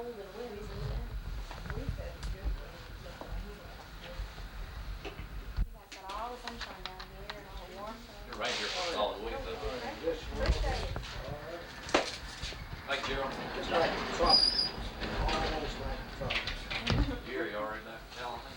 cold and windy, isn't it? We've had good weather. You guys got all the sunshine down here and all the warmth. You're right here for a solid week, though. Appreciate it. Thank you, Gerald. Just like the tropics. Almost like the tropics. Gary already left telling me.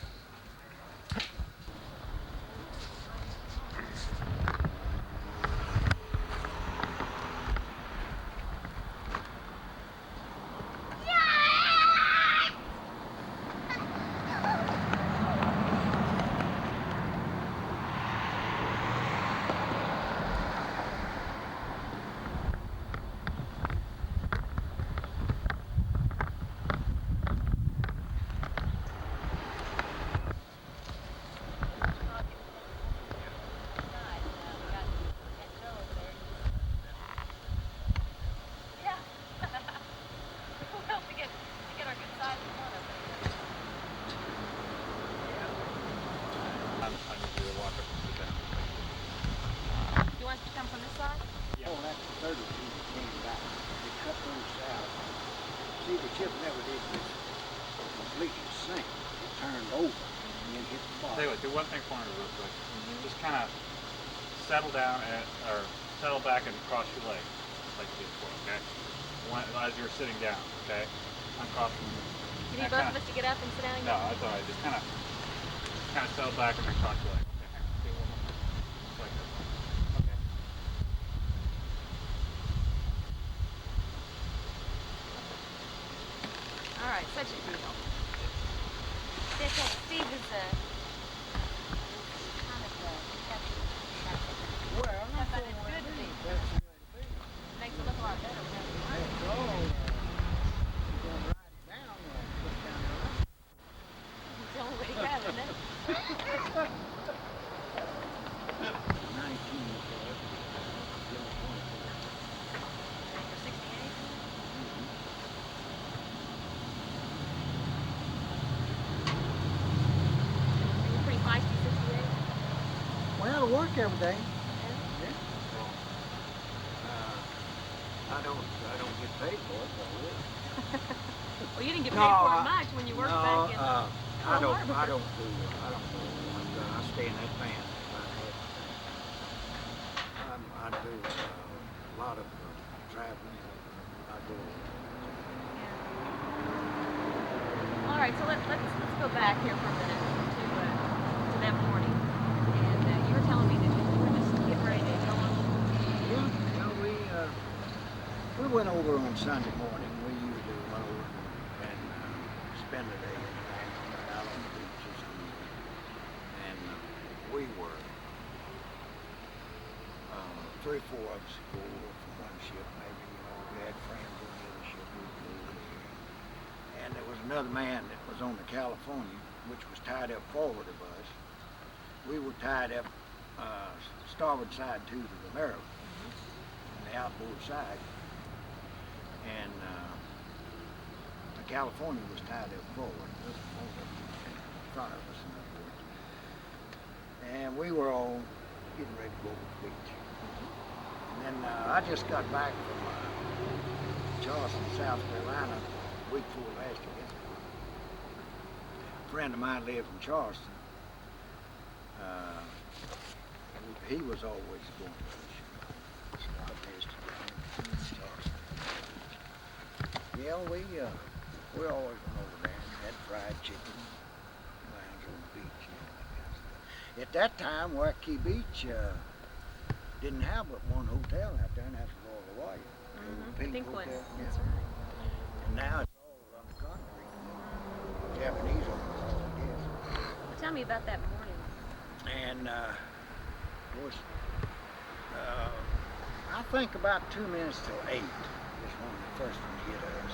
You want us to come from this side? Oh, that's the 30 feet that came back. They cut those out. See, the ship never did this completely sink. It turned over and then hit the bottom. Tell you what, do one thing for me real quick. Just kind of settle down or settle back and cross your legs like you did before, okay? As you're sitting down, okay? Uncross them. You need both of us to get up and sit down again? No, that's all right. Just kind of settle back and then cross your legs. Okay, hang on. Do one more. Just like this. Okay. All right, such a deal. Steve is kind of Well, I'm not but saying it's good to be. that's the way to be. Makes it look a lot better. That's all. You're going to write it down or put it down there. It's the only way to have it, isn't it? 19 for it. Little 24. 68? You're pretty feisty, 68? Well, I work every day. Yeah. I don't get paid for it, but I will. Well, you didn't get No, paid for it I- much when you worked No, back in I Pearl don't Harbor. do I stay in that band if I had to. I do a lot of traveling. I do. All right, so let's go back here for a minute to that morning. And you were telling me that you were just getting ready to go on. Yeah, we went over on Sunday morning. We usually went over and spend the day out on the beaches. And we were 3 or 4 of us go over from one ship. Maybe we had friends on the other ship. We would go over there. And there was another man that was on the California, which was tied up forward of us. We were tied up starboard side to the Maryland, on the outboard side. And the California was tied up forward, in front of us, in other words. And we were all getting ready to go to the beach. And then I just got back from Charleston, South Carolina, a week before last, I guess. A friend of mine lived in Charleston. He was always going to fish. So I visited him in Charleston. Yeah, we always went over there and had fried chicken, lounge on the beach, that kind of stuff. At that time, Waikiki Beach didn't have but one hotel out there, and that's Royal Hawaii. Pink one. Hotel. That's Yeah. right. And now it's all under concrete. Japanese owners, I guess. Well, tell me about that morning. And of course, I think about 2 minutes till 8 is when the first one hit us.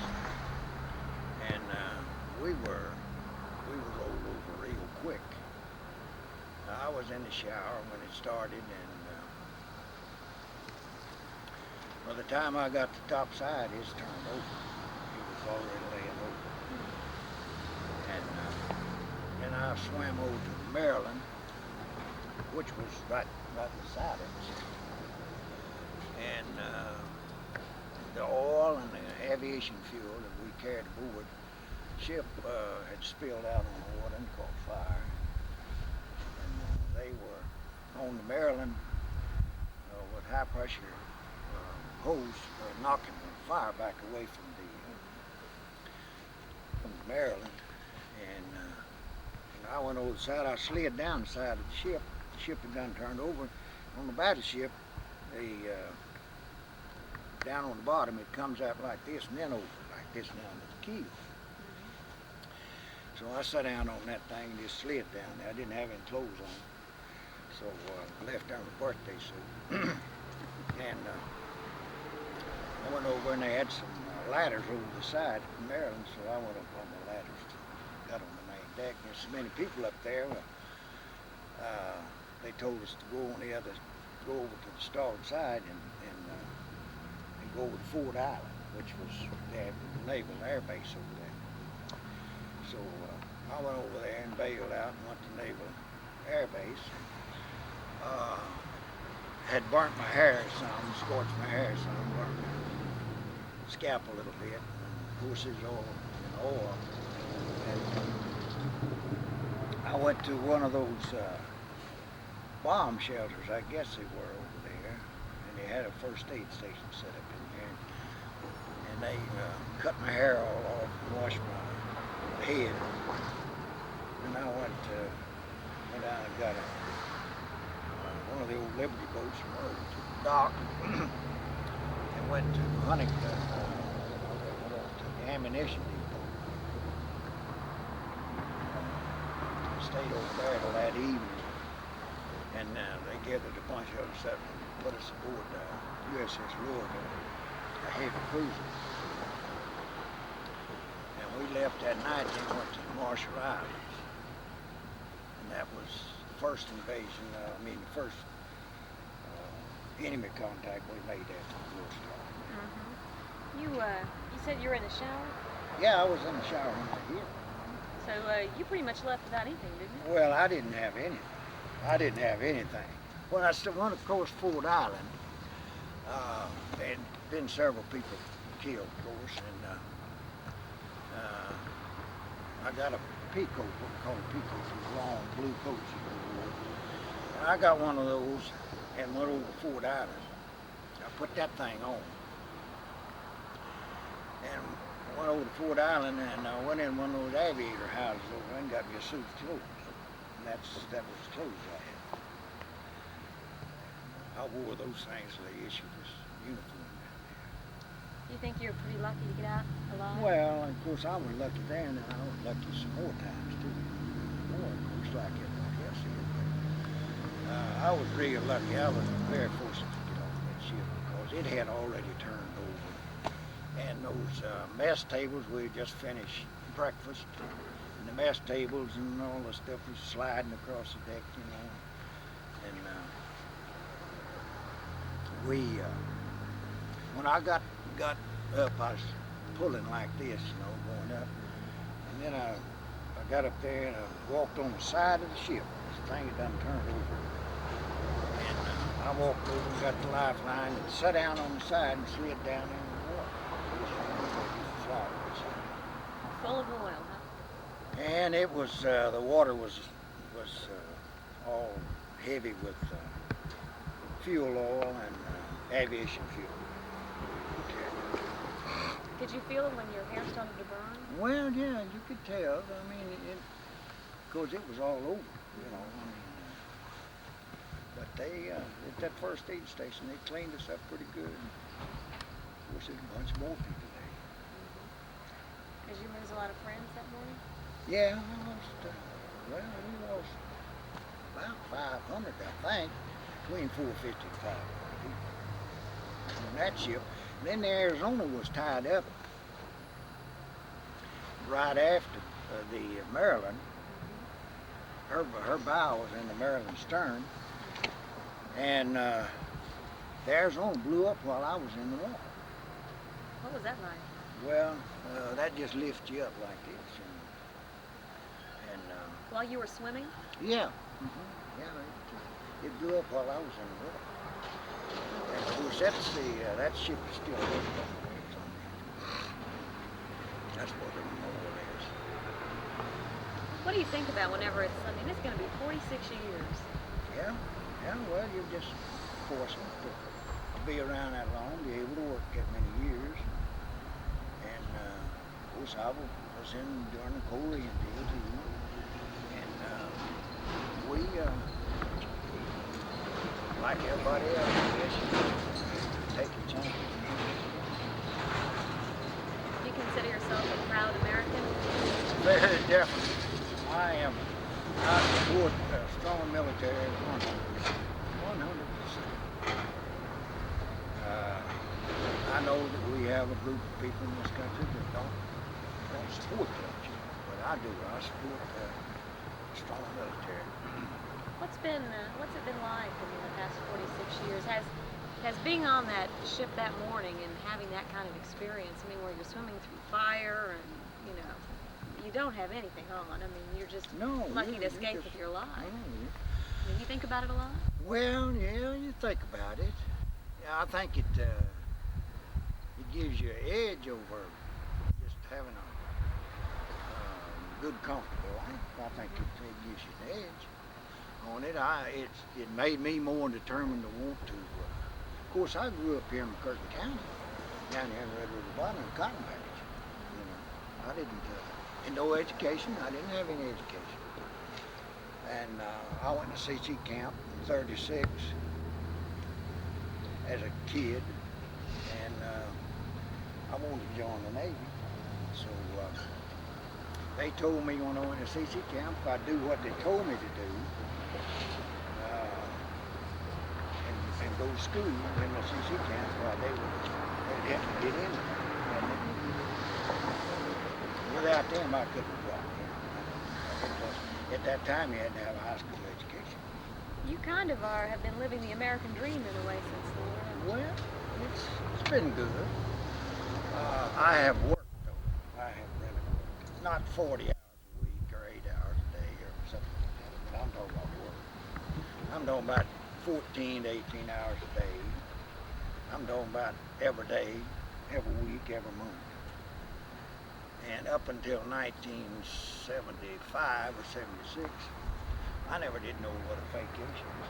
And we were rolled over real quick. I was in the shower when it started, and by the time I got to the top side, it's turned over. It was already laying over. And then I swam over to Maryland, which was right beside us. And the oil and the aviation fuel that we carried aboard. Ship had spilled out on the water and caught fire. And they were on the Maryland with high pressure hose knocking the fire back away from the Maryland. And I went over the side. I slid down the side of the ship. The ship had done turned over. On the battleship, down on the bottom, it comes out like this and then over like this down to the keel. So I sat down on that thing and just slid down there. I didn't have any clothes on. So I left there on the birthday suit. And I went over and they had some ladders over the side of Maryland, so I went up on the ladders, got on the main deck. There's so many people up there. They told us to go on go over to the starboard side and go over to Ford Island, which was the naval air base over there. So I went over there and bailed out and went to Naval Air Base. Had burnt my hair some, scorched my hair some, burnt my scalp a little bit, and horses oil. And I went to one of those bomb shelters, I guess they were over there, and they had a first aid station set up in there. And they cut my hair all off and washed my head. And I went down and got one of the old Liberty boats and rode to the dock and went to Huntington, to the ammunition depot. Stayed over there till that evening, and they gathered a bunch of us up and put us aboard USS Louisville, a heavy cruiser. And we left that night and went to the Marshall Islands, and that was the first invasion. The first enemy contact we made after the war started. You said you were in the shower? Yeah, I was in the shower when I hit. So you pretty much left without anything, didn't you? Well, I didn't have anything. When I went across Ford Island, there had been several people killed, of course, and I got a peacoat, what we call a peacoat, those long blue coats you wore. And I got one of those and went over to Ford Island. I put that thing on. And went over to Ford Island and I went in one of those aviator houses over there and got me a suit of clothes. And that was the clothes I had. I wore those things so they issued this uniform down there. You think you're pretty lucky to get out alive? Well, of course I was lucky then, and I was lucky some more times too. More, of course, like everybody else is. But I was real lucky. I was very fortunate to get off that ship because it had already turned over. And those mess tables, we had just finished breakfast, and the mess tables and all the stuff was sliding across the deck, you know. And when I got up, I was pulling like this, you know, going up. And then I got up there and I walked on the side of the ship. This thing had done turned over. And I walked over and got the lifeline and sat down on the side and slid down in the water. Full of oil, huh? And it was, the water was all heavy with fuel oil and aviation fuel. Could you feel it when your hair started to burn? Well, yeah, you could tell. I mean, because it was all over, you know. I mean, but they, at that first aid station, they cleaned us up pretty good. Of course, there's a bunch more people there. Did you lose a lot of friends that morning? Yeah, we lost about 500, I think, between 450 and 500 people on that ship. And then the Arizona was tied up right after the Maryland. Her bow was in the Maryland stern, and the Arizona blew up while I was in the water. What was that like? Well, that just lifts you up like this. And While you were swimming? yeah, yeah, it blew up while I was in the water. And of course, that ship is still working. That's what the memorial is. What do you think about whenever it's, I mean, it's going to be 46 years. Yeah, well, you're just forced to be around that long, be able to work that many years. And, of course, I was in during the Korean deal, too. And we, like everybody else, I guess, you take your chance. Do you consider yourself a proud American? Very definitely. I am. I support a strong military 100%. I know that we have a group of people in this country that don't support that, but I do. I support a strong military. What's it been like in the past 46 years? Has being on that ship that morning and having that kind of experience, I mean, where you're swimming through fire and, you know, you don't have anything on. I mean, you're just lucky to escape with your life. I mean, you think about it a lot? Well, yeah, you think about it. Yeah, I think it gives you an edge over just having a good, comfortable life. I think it gives you an edge on it. It made me more determined to want to. Of course, I grew up here in McCurtain County, down here in Red River Bottom, in Cotton Patch. You know, I didn't, and no education. I didn't have any education. And I went to CC camp in '36 as a kid, and I wanted to join the Navy. So they told me when I went to CC camp, if I'd do what they told me to do, and go to school in the CC camp, they'd have to get in there. And without them, I couldn't walk in. At that time, you had to have a high school education. You kind of have been living the American dream in a way since the war. Well, it's been good. I have worked, though. I have really worked. Not 40 hours a week or 8 hours a day or something like that, but I'm talking about work. I'm talking about 14 to 18 hours a day. I'm talking about every day, every week, every month. And up until 1975 or 76, I never did know what a vacation was.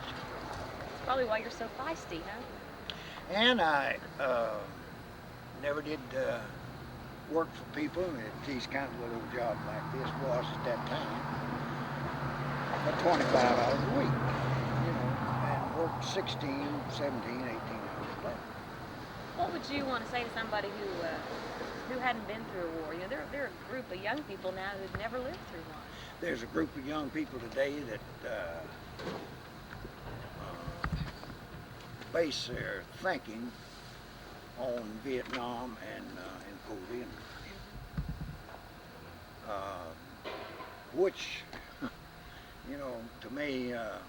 That's probably why you're so feisty, huh? And I never did work for people at these kind of little jobs like this was at that time. For 25 hours a week, you know, and worked 16, 17, 18 hours a day. What would you want to say to somebody who hadn't been through a war? You know, there are a group of young people now who've never lived through one. There's a group of young people today that base their thinking on Vietnam and Korea, which, you know, to me, I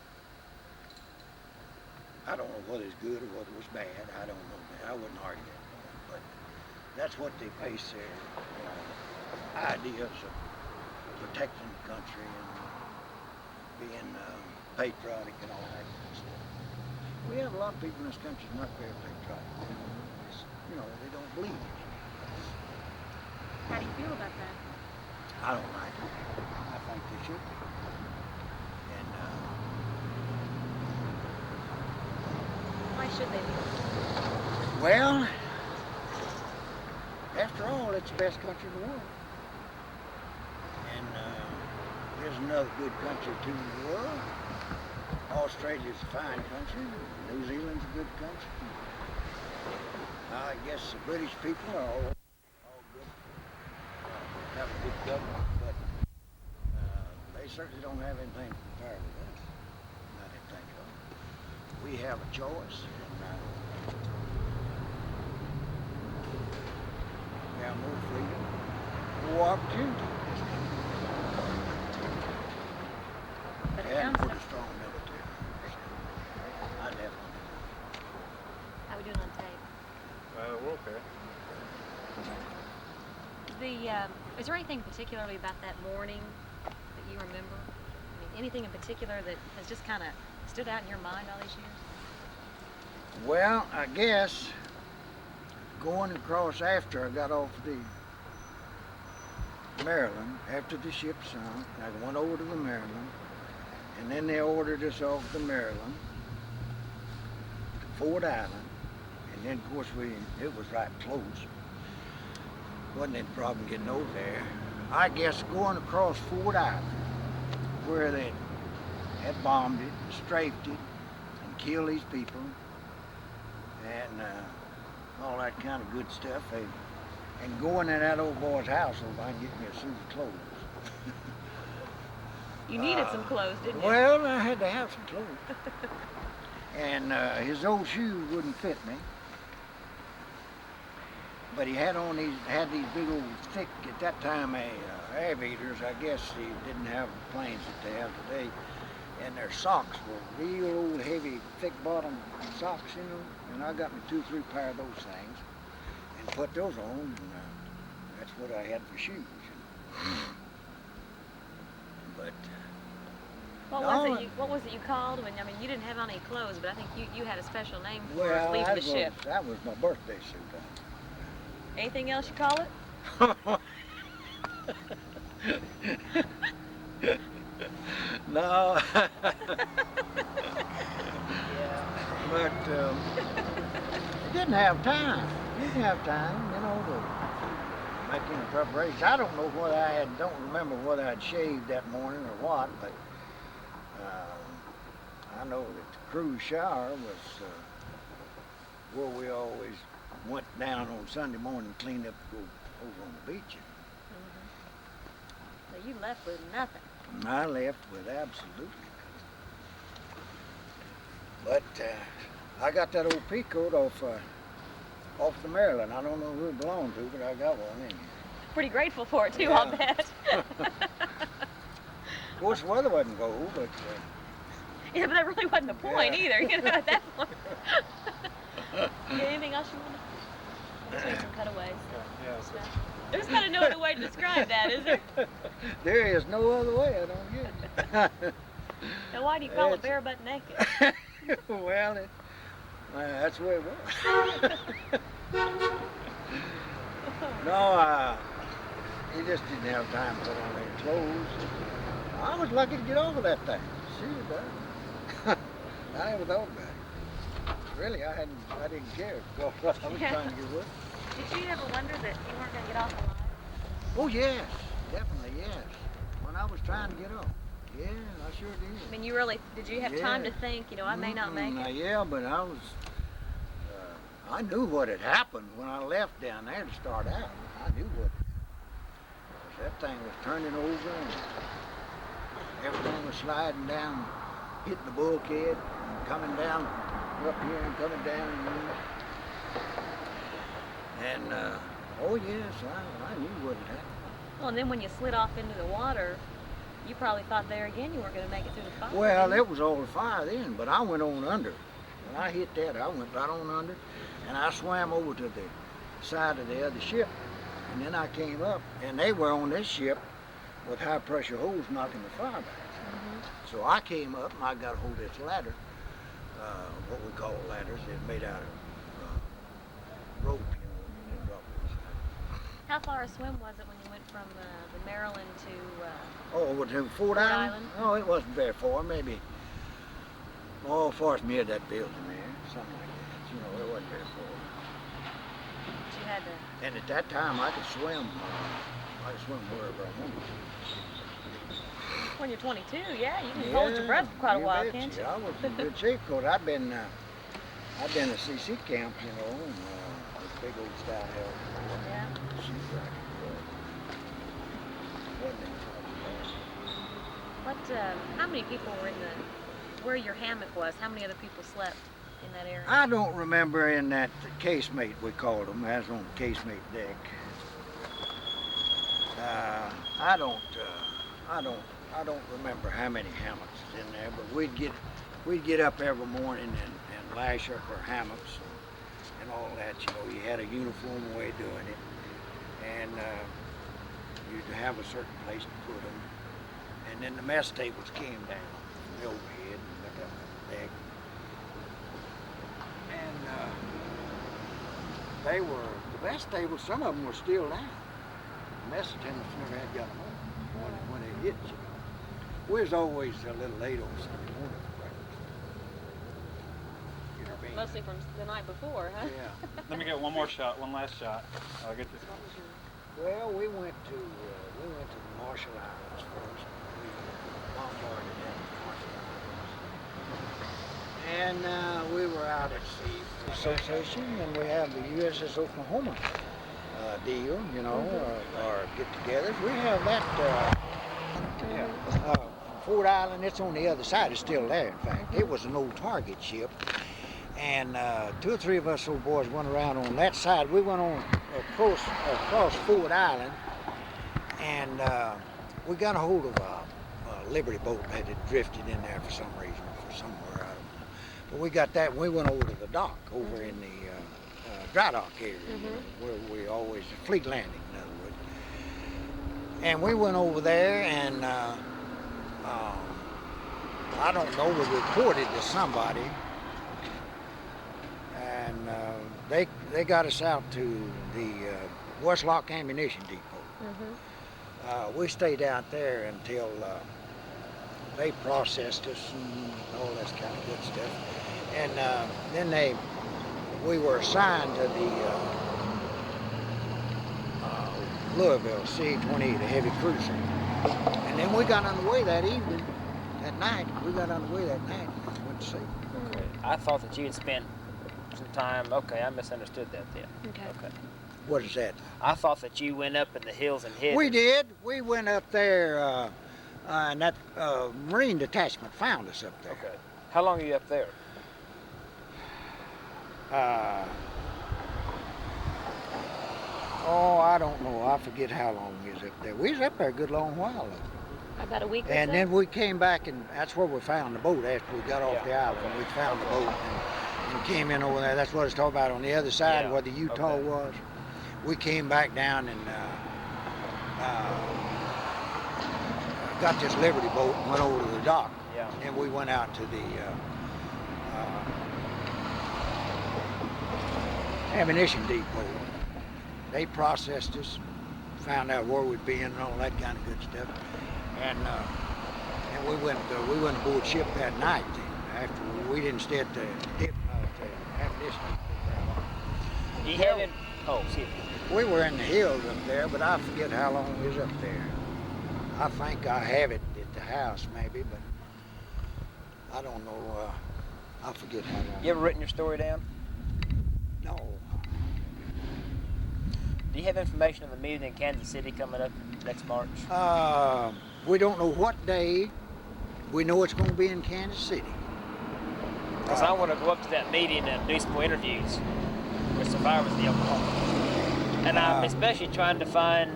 don't know whether it's good or whether it was bad. I don't know. I wouldn't argue that. But that's what they base their ideas of protecting the country and being patriotic and all that kind of stuff. We have a lot of people in this country not very patriotic. You know, they don't believe it. How do you feel about that? I don't like it. I think they should be. And Why should they be? well, after all, it's the best country in the world. And there's another good country too in the world. Australia's a fine country. New Zealand's a good country. I guess the British people are all good. Have a good government, but they certainly don't have anything to compare with us. Not anything at all. We have a choice. And, we have more freedom, more opportunity. But it And comes pretty strong military. I definitely. How we doing on tape? We're okay. Is there anything particularly about that morning that you remember? I mean, anything in particular that has just kind of stood out in your mind all these years? Well, I guess, of going across after I got off the Maryland, after the ship sunk. I went over to the Maryland, and then they ordered us off the Maryland to Ford Island, and then of course it was right close. Wasn't any problem getting over there. I guess going across Ford Island, where they had bombed it, strafed it, and killed these people, and all that kind of good stuff. And going in that old boy's house so I can get me a suit of clothes. You needed some clothes, didn't you? Well, I had to have some clothes. And his old shoes wouldn't fit me. But he had these big old thick, at that time, aviators. I guess he didn't have the planes that they have today. And their socks were real old, heavy, thick bottom socks, you know. And I got me 2 or 3 pair of those things and put those on, and that's what I had for shoes. But what was it you called when? I mean, you didn't have any clothes, but I think you had a special name for well, leaving the ship. that was my birthday suit. Anything else you call it? No. But didn't have time. Didn't have time, you know, to make any preparations. I don't know whether don't remember whether I'd shaved that morning or what, but I know that the cruise shower was where we always went down on Sunday morning and cleaned up to go over on the beach. So you left with nothing. I left with absolutely nothing. But I got that old peacoat off the Maryland. I don't know who it belonged to, but I got one in here. Pretty grateful for it too, Yeah. I'll bet. Of course, the weather wasn't gold, but yeah, but that really wasn't the point Yeah. either, you know, at that point. Anything else you want to? Let's make some cutaways. Yeah, so There's kind of no other way to describe that, is there? there is no other way. I don't get it. Now, why do you call it It's- bare butt naked? Well, that's the way it was. No, he just didn't have time to put on any clothes. I was lucky to get over that thing. Shoot, I never thought about it. Really, I didn't care. I was trying to get away. Did you ever wonder that you weren't going to get off alive? Oh yes, definitely yes. When I was trying to get off, yeah, I sure did. I mean, did you have time to Yeah. think, you know, I may not make it? Yeah, but I knew what had happened when I left down there to start out. I knew what. That thing was turning over and everything was sliding down, hitting the bulkhead, and coming down up here and coming down. And oh yes, I knew what had happened. Well, and then when you slid off into the water, you probably thought there again you weren't going to make it through the fire. Well, didn't you? it was all fire then, but I went on under. When I hit that, I went right on under, and I swam over to the side of the other ship, and then I came up, and they were on this ship with high pressure hose knocking the fire back. So I came up, and I got a hold of this ladder, what we call ladders. They're made out of rope, you know, and drop it inside. How far a swim was it when you went from the Maryland to? Oh, over to Fort Fort Island? Island? Oh, it wasn't very far, maybe. Oh, far as near that building there, something like that. You know, it wasn't very far. You had to. And at that time, I could swim. I could swim wherever I wanted to. When you're 22, yeah, you can hold your breath for quite a you while, betcha. can't you? I was in good shape, 'cause I'd been at CC camp, you know, and this big old style hell. Yeah. She's right. Wasn't any problem. How many people were where your hammock was? How many other people slept in that area? I don't remember in that casemate, we called them, as on the casemate deck. I don't remember how many hammocks is in there, but we'd get up every morning and lash up our hammocks and all that. You know, you had a uniform way of doing it, and you'd have a certain place to put them. And then the mess tables came down from the overhead and went up the deck. And they were the best tables. Some of them were still down. The mess attendants never had got them on when it hit, you know. We was always a little late on Sunday morning for breakfast. You know what I mean? Mostly from the night before, huh? Yeah. Let me get one more shot, one last shot. I'll get this. What was your- Well, we went to the Marshall Islands first. We bombarded the Marshall Islands, and we were out at the association, and we have the USS Oklahoma deal, you know, or get-togethers. We have that. Ford Island, it's on the other side. It's still there. In fact, it was an old target ship, and 2 or 3 of us old boys went around on that side. We went on across Ford Island, and we got a hold of a Liberty boat that had drifted in there for some reason, for somewhere, I don't know. But we got that, and we went over to the dock, over in the dry dock area, you know, where we always, fleet landing, in other words. And we went over there, and I don't know, we reported to somebody, and they got us out to the Westlock Ammunition Depot. We stayed out there until they processed us and all that kind of good stuff. And then we were assigned to the Louisville C-20, the heavy cruiser. And then we got underway that evening, that night. We got underway that night and went to sea. Okay. I thought that you had spent some time. Okay, I misunderstood that then. Okay. What is that? I thought that you went up in the hills and hid. We did. We went up there, and that Marine detachment found us up there. Okay. How long are you up there? I don't know. I forget how long we was up there. We was up there a good long while. About a week or And so? then we came back, and that's where we found the boat after we got off the island. We found the boat and came in over there. That's what it's talking about on the other side, Yeah. where the Utah Okay. was. We came back down and got this Liberty boat and went over to the dock. Yeah. And then we went out to the ammunition depot. They processed us, found out where we'd been and all that kind of good stuff. And we went aboard ship that night. After we didn't stay at the ammunition depot. Do you have any? Oh, excuse me. We were in the hills up there, but I forget how long we was up there. I think I have it at the house maybe, but I don't know. I forget how long. You ever written your story down? No. Do you have information on the meeting in Kansas City coming up next March? We don't know what day. We know it's going to be in Kansas City. Because I want to go up to that meeting and do some more interviews with survivors of the Oklahoma. And I'm especially trying to find,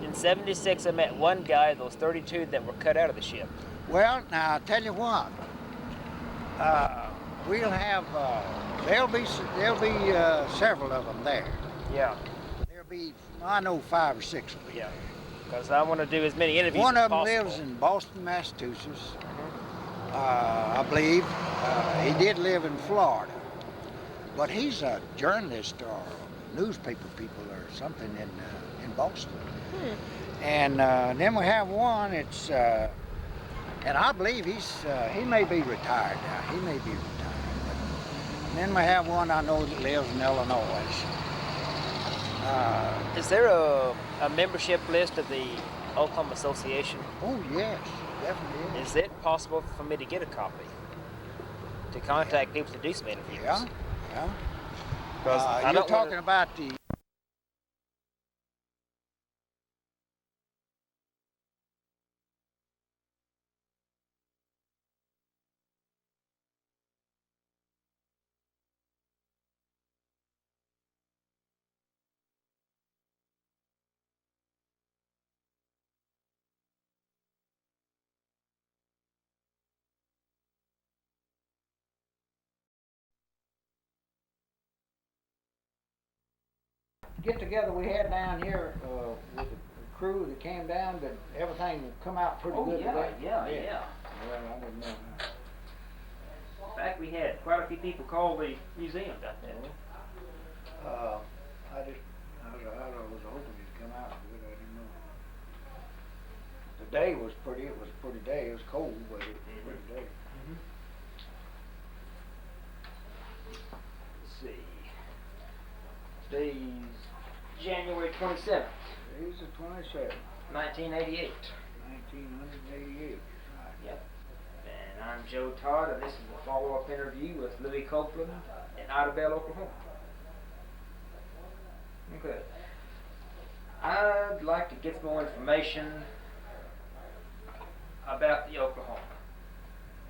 in '76, I met one guy, those 32 that were cut out of the ship. Well, now I'll tell you what. We'll have. There'll be several of them there. Yeah. There'll be, I know, 5 or 6 of them. Yeah. Because I want to do as many interviews One as of them possible. lives in Boston, Massachusetts, I believe. He did live in Florida, but he's a journalist or newspaper people or something in Boston. And then we have one. It's and I believe he may be retired now. He may be retired. And then we have one I know that lives in Illinois. Is there a membership list of the Oklahoma Association? Oh yes, definitely is. Is it possible for me to get a copy? To contact people to do some interviews? Yeah, yeah. Because I You're don't talking wanna, about the. Get together we had down here with the crew that came down, but everything would come out pretty good today. yeah. Well, I didn't know. In fact, we had quite a few people call the museum down there. I was hoping it'd come out good. I didn't know. The day was pretty. It was a pretty day. It was cold, but it was a pretty day. Let's see. Today's January 27th, Today's the 27th, 1988. 1988. Right. Yep. And I'm Joe Todd, and this is the follow-up interview with Lois Copeland in Idabel, Oklahoma. Okay. I'd like to get some more information about the Oklahoma.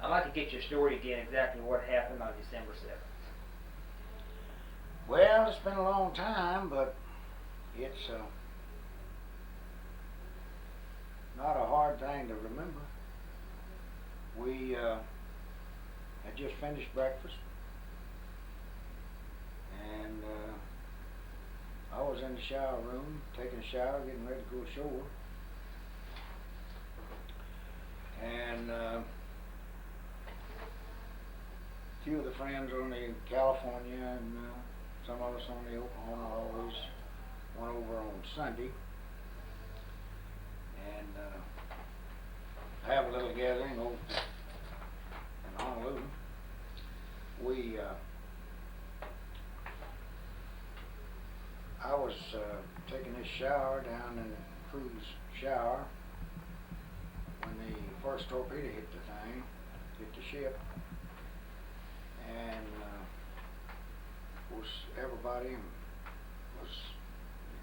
I'd like to get your story again, exactly what happened on December 7th. Well, it's been a long time, but it's not a hard thing to remember. We had just finished breakfast, and I was in the shower room, taking a shower, getting ready to go ashore. And a few of the friends on the California and some of us on the Oklahoma always went over on Sunday and have a little gathering over in Honolulu. I was taking this shower down in the cruise shower when the first torpedo hit the thing, hit the ship, and of course everybody was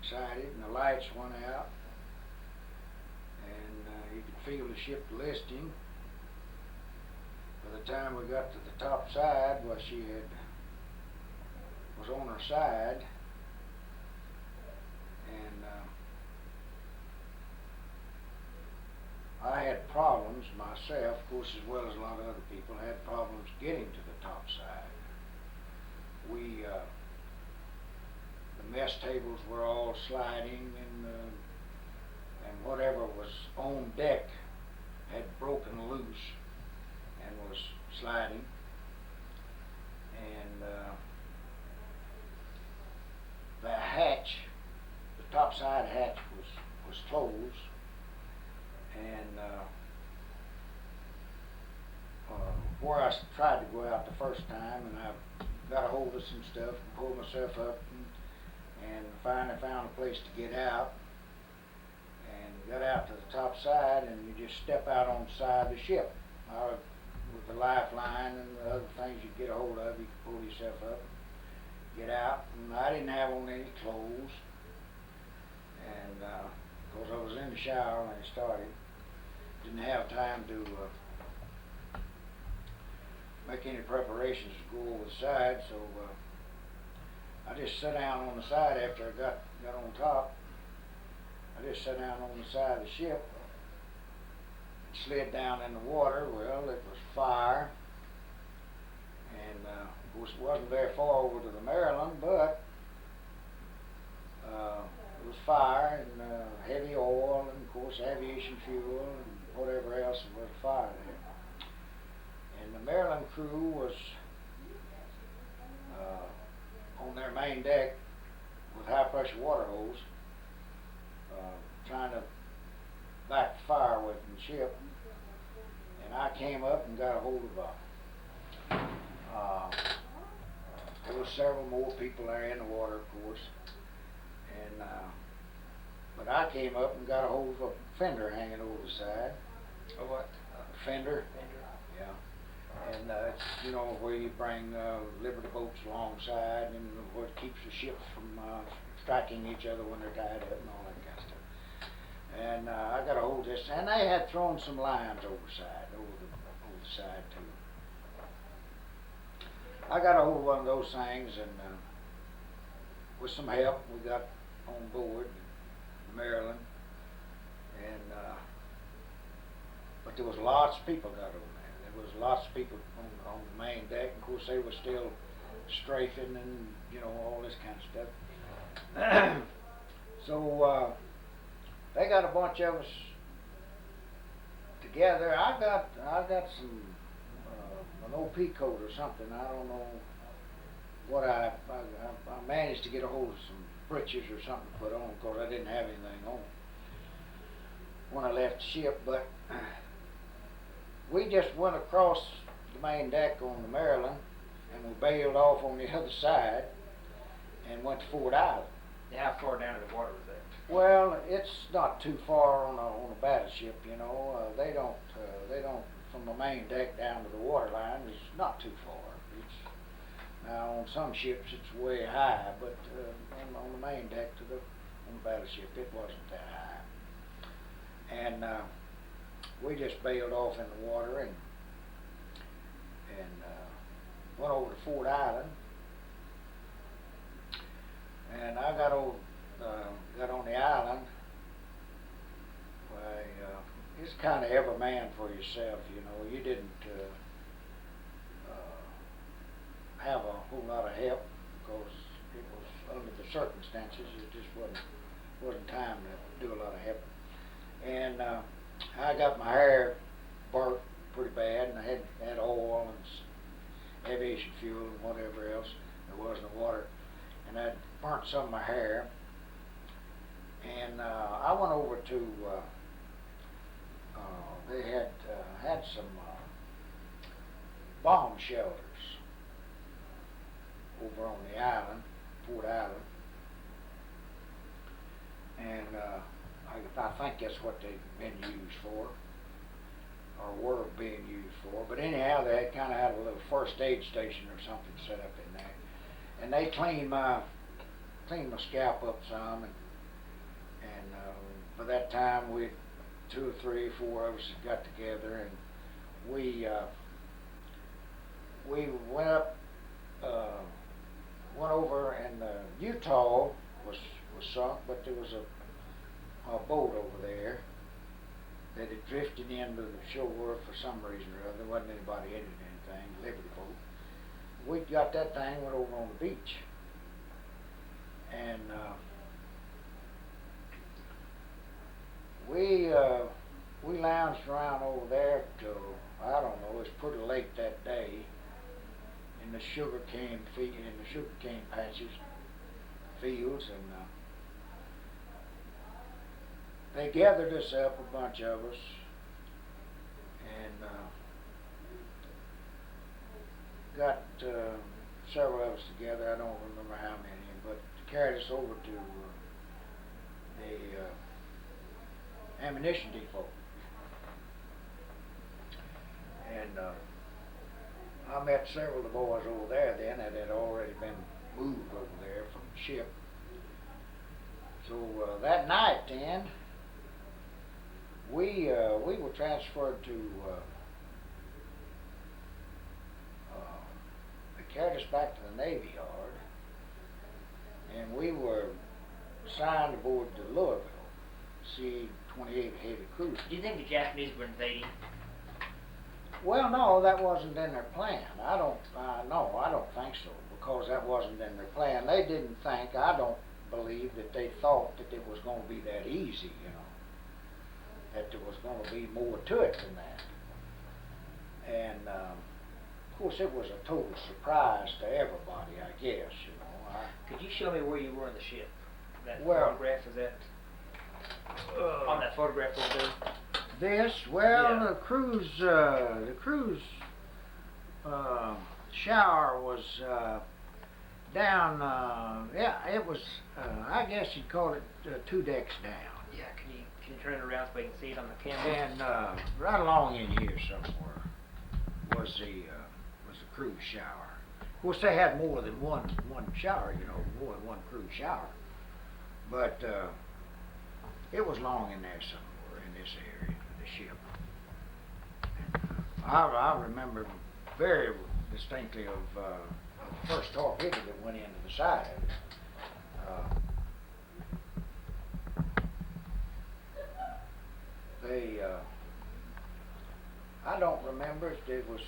excited, and the lights went out, and you could feel the ship listing. By the time we got to the top side, well, she was on her side, and I had problems myself, of course, as well as a lot of other people, had problems getting to the top side. The mess tables were all sliding, and whatever was on deck had broken loose and was sliding. And the hatch, the top side hatch was closed, and where I tried to go out the first time, and I got a hold of some stuff and pulled myself up, and finally found a place to get out, and got out to the top side, and you just step out on the side of the ship with the lifeline and the other things you get a hold of. You can pull yourself up, get out, and I didn't have on any clothes, and because I was in the shower when it started, didn't have time to make any preparations to go over the side, so I just sat down on the side after I got on top. I just sat down on the side of the ship and slid down in the water. Well, it was fire, and of course it wasn't very far over to the Maryland, but it was fire and heavy oil, and of course aviation fuel and whatever else was a fire there. And the Maryland crew was on their main deck with high pressure water hose, trying to back the fire away from the ship. And I came up and got a hold of there was several more people there in the water, of course. And but I came up and got a hold of a fender hanging over the side. Oh, what? A fender? Yeah. And it's, you know, where you bring liberty boats alongside, and what keeps the ships from striking each other when they're tied up and all that kind of stuff. And I got a hold of this, and they had thrown some lines over the side too. I got a hold of one of those things, and with some help, we got on board Maryland, and but there was lots of people got over there. There was lots of people on the main deck. Of course, they were still strafing and, you know, all this kind of stuff. So they got a bunch of us together. I got some an OP coat or something. I don't know what I managed to get a hold of some breeches or something to put on, because I didn't have anything on when I left the ship. But we just went across the main deck on the Maryland, and we bailed off on the other side and went to Fort Island. Yeah, how far down to the water was that? Well, it's not too far on a battleship, you know. They don't from the main deck down to the waterline is not too far. It's now on some ships it's way high, but on the main deck on the battleship it wasn't that high. And we just bailed off in the water and went over to Fort Island. And I got on the island. Why, it's kind of every man for yourself, you know. You didn't have a whole lot of help, because it was under the circumstances. It just wasn't time to do a lot of help. And I got my hair burnt pretty bad, and I had oil and aviation fuel and whatever else. There was no water, and I burnt some of my hair. And I went over to they had some bomb shelters over on the island, Fort Island, and I think that's what they've been used for, or were being used for. But anyhow, they kind of had a little first aid station or something set up in there, and they cleaned my scalp up some, and by that time we 2 or 3 or 4 of us got together, and we went up, went over, and Utah was sunk, but there was a boat over there that had drifted into the shore for some reason or other. There wasn't anybody in it or anything, Liberty boat. We got that thing, went over on the beach, and we lounged around over there till, I don't know, it was pretty late that day in the sugarcane patches, fields, and they gathered us up, a bunch of us, and got several of us together. I don't remember how many, but carried us over to the ammunition depot. And I met several of the boys over there then that had already been moved over there from the ship. So that night then, we were transferred to, they carried us back to the Navy Yard, and we were assigned aboard the Louisville C-28 heavy cruiser. Do you think the Japanese were invading? Well, no, that wasn't in their plan. I don't think so, because that wasn't in their plan. They didn't think, I don't believe that they thought that it was going to be that easy, you know, that there was going to be more to it than that. And, of course, it was a total surprise to everybody, I guess, you know. Could you show me where you were in the ship? That Well, photograph, is that on that photograph over there? This, well, Yeah. the cruise shower was down. Yeah, it was. I guess you'd call it 2 decks down, Yeah, can you turn it around so we can see it on the camera? and right along in here somewhere was the cruise shower. Of course, they had more than one shower, you know, more than one cruise shower, but it was long in there somewhere in this area of the ship. I remember very distinctly of the first torpedo that went into the side of it. I don't remember if there was,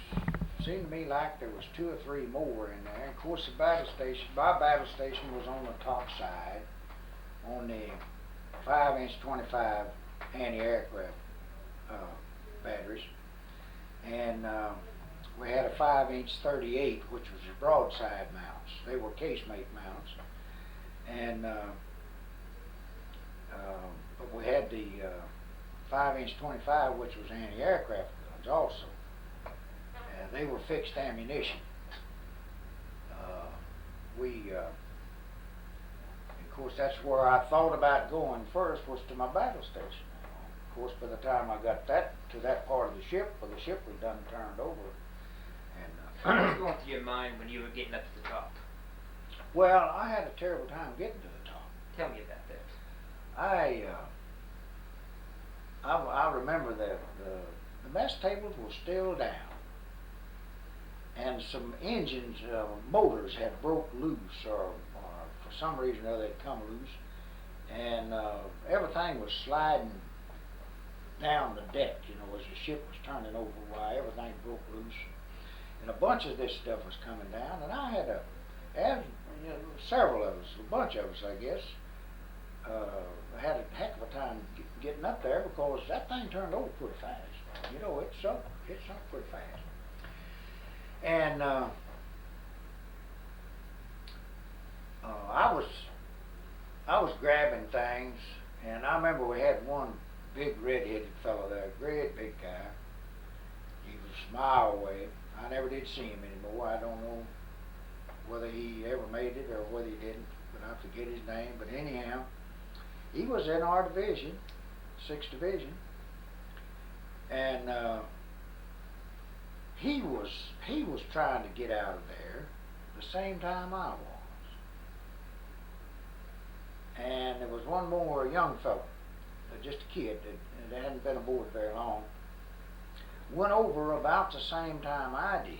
seemed to me like there was 2 or 3 more in there. Of course, my battle station was on the top side, on the 5-inch 25 anti-aircraft batteries, and we had a 5-inch 38, which was the broadside mounts. They were casemate mounts, And but we had the 5-inch 25, which was anti-aircraft guns also. They were fixed ammunition. Of course, that's where I thought about going first, was to my battle station. Of course, by the time I got to that part of the ship, well, the ship was done turned over. And What was going through your mind when you were getting up to the top? well, I had a terrible time getting to the top. Tell me about that. I remember that the mess tables were still down, and some engines, motors had broke loose, or for some reason or other they'd come loose, and everything was sliding down the deck, you know, as the ship was turning over. Why, everything broke loose, and a bunch of this stuff was coming down, and I had several of us, a bunch of us, I guess, had a heck of a time getting up there, because that thing turned over pretty fast. You know, it sunk pretty fast. And I was grabbing things, and I remember we had one big red-headed fellow there, great big guy. He was a mile away. I never did see him anymore. I don't know whether he ever made it or whether he didn't, but I forget his name. But anyhow, he was in our division, 6th Division, and he was trying to get out of there the same time I was. And there was one more young fellow, just a kid that hadn't been aboard very long, went over about the same time I did,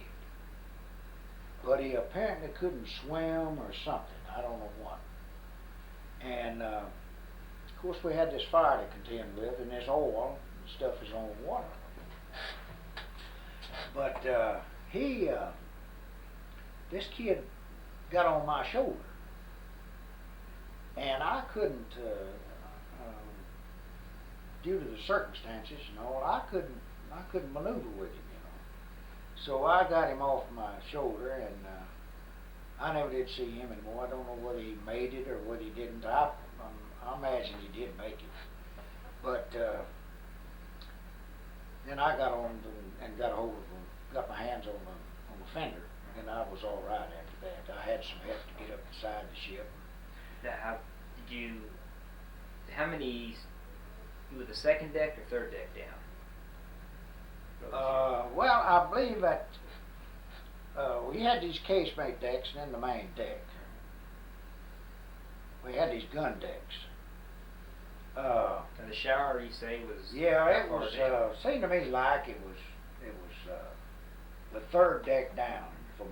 but he apparently couldn't swim or something. I don't know what. And of course, we had this fire to contend with, and this oil and stuff is on water. But this kid got on my shoulder, and I couldn't, due to the circumstances, you know, I couldn't maneuver with him, you know. So I got him off my shoulder, and I never did see him anymore. I don't know whether he made it or whether he didn't. I imagine he did make it. But then I got on and got a hold of him, got my hands on the fender, and I was all right after that. I had some help to get up inside the ship. Now, how many, you were the second deck or third deck down? Well, I believe that we had these casemate decks and then the main deck. We had these gun decks. And the shower, you say, was... Yeah, how it far was, down? seemed to me like it was the third deck down from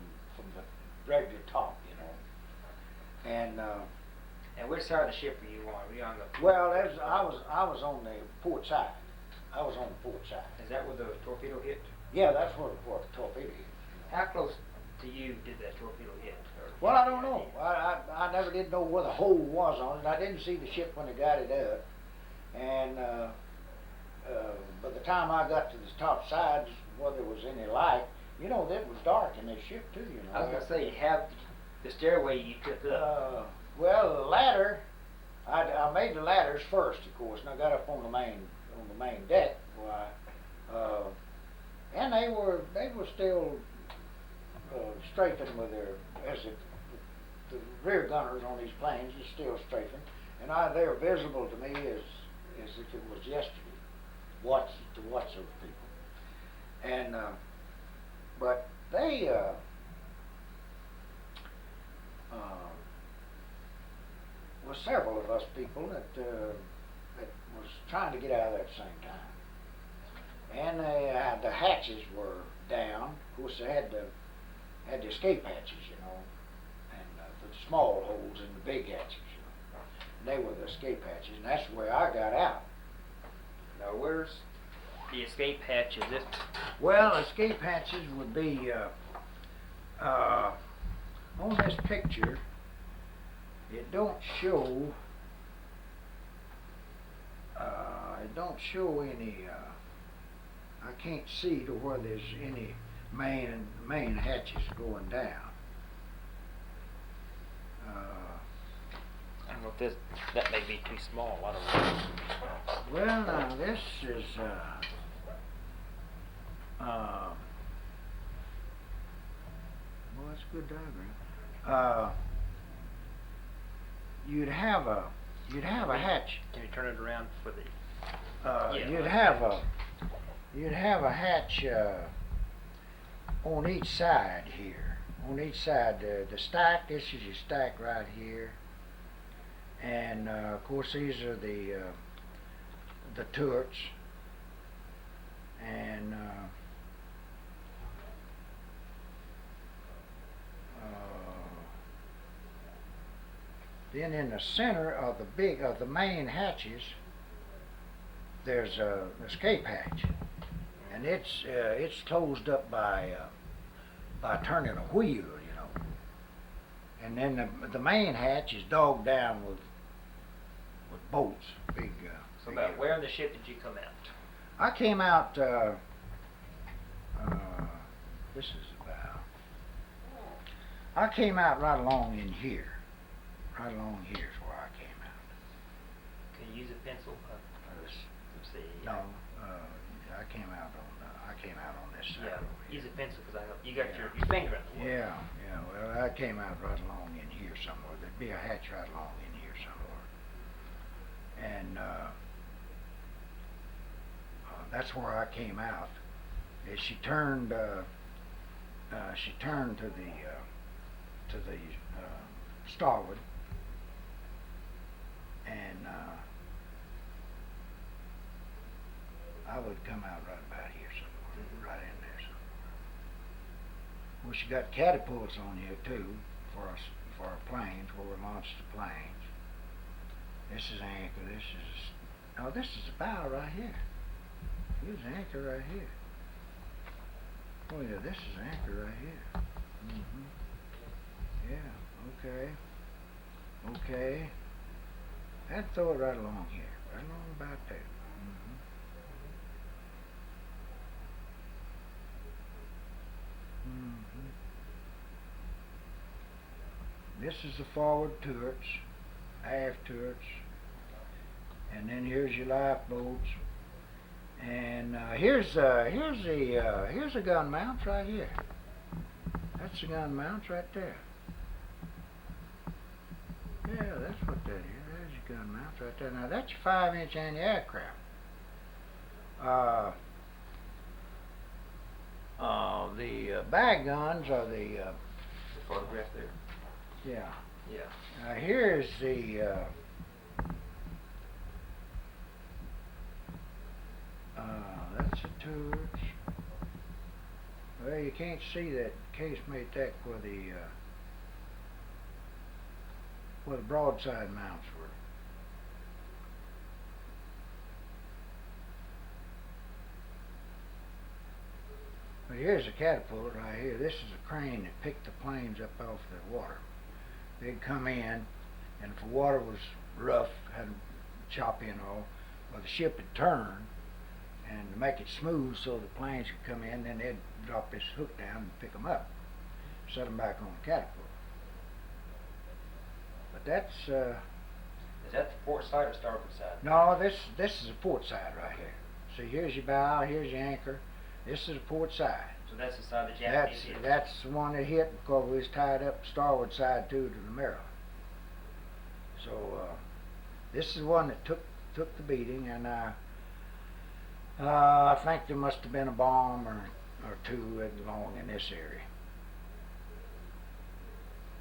the regular top, you know. And which side of the ship were you on? Were you on the... well, I was on the port side. I was on the port side. Is that where the torpedo hit? Yeah, that's where the torpedo hit. How close to you did that torpedo hit? Well, I don't know. I never did know where the hole was on it. I didn't see the ship when they got it up. And by the time I got to the top side, whether there was any light, you know, it was dark in this ship too, you know. I was going to say, have the stairway you took up. Well, the ladder, I made the ladders first, of course, and I got up on the main deck. And they were still strafing with the rear gunners on these planes is still strafing, and they were visible to me as if it was yesterday. Watch those people, and but they was several of us people that was trying to get out of there at the same time, and the hatches were down. Of course, they had the escape hatches, you know, and the small holes and the big hatches, you know. And they were the escape hatches, and that's where I got out. Now, where's the escape hatch? Is it? Well, escape hatches would be on this picture. It don't show any. I can't see to where there's any main hatches going down. know if that may be too small. I don't know. Well, now this is, well, that's a good diagram. You'd have a hatch. Can you turn it around for the? Yeah, You'd like have a hatch on each side here. On each side, the stack. This is your stack right here, and of course these are the turrets, and then in the center of the main hatches, there's a escape hatch, and it's closed up by turning a wheel, you know. And then the main hatch is dogged down with bolts, big. So big, about where in the ship did you come out? I came out. This is about. I came out right along in here. Right along here is where I came out. Can you use a pencil? Let's see. No, I came out on this side. Yeah, over here. use a pencil because you got your finger in the way. Yeah. Well, I came out right along in here somewhere. There'd be a hatch right along in here somewhere. And that's where I came out. As she turned to the starboard, and I would come out right about here somewhere, right in there somewhere. Well, she got catapults on here too for our planes, where we launched the planes. This is anchor. This is a bow right here. Here's anchor right here. Oh yeah, this is anchor right here. Yeah. Okay. I'd throw it right along here, right along about there. This is the forward turrets, aft turrets, and then here's your lifeboats, and here's the gun mounts right here. That's the gun mounts right there. Yeah, that's what that is. There's your gun mounts right there. Now that's your 5-inch anti-aircraft. The bag guns are the Photograph there. yeah. Yeah. Here's the that's the turrets. Well, you can't see that casemate deck where the broadside mounts were. But here's a catapult right here. This is a crane that picked the planes up off the water. They'd come in, and if the water was rough, had choppy and all, well, the ship would turn, and to make it smooth so the planes could come in, then they'd drop this hook down and pick them up, set them back on the catapult. But that's Is that the port side or starboard side? no, this is the port side right here. See, here's your bow, here's your anchor. This is the port side. So that's the side the Japanese hit. That's the one that hit because we was tied up starboard side too to the Maryland. So this is the one that took the beating, and I think there must have been a bomb or two along in this area.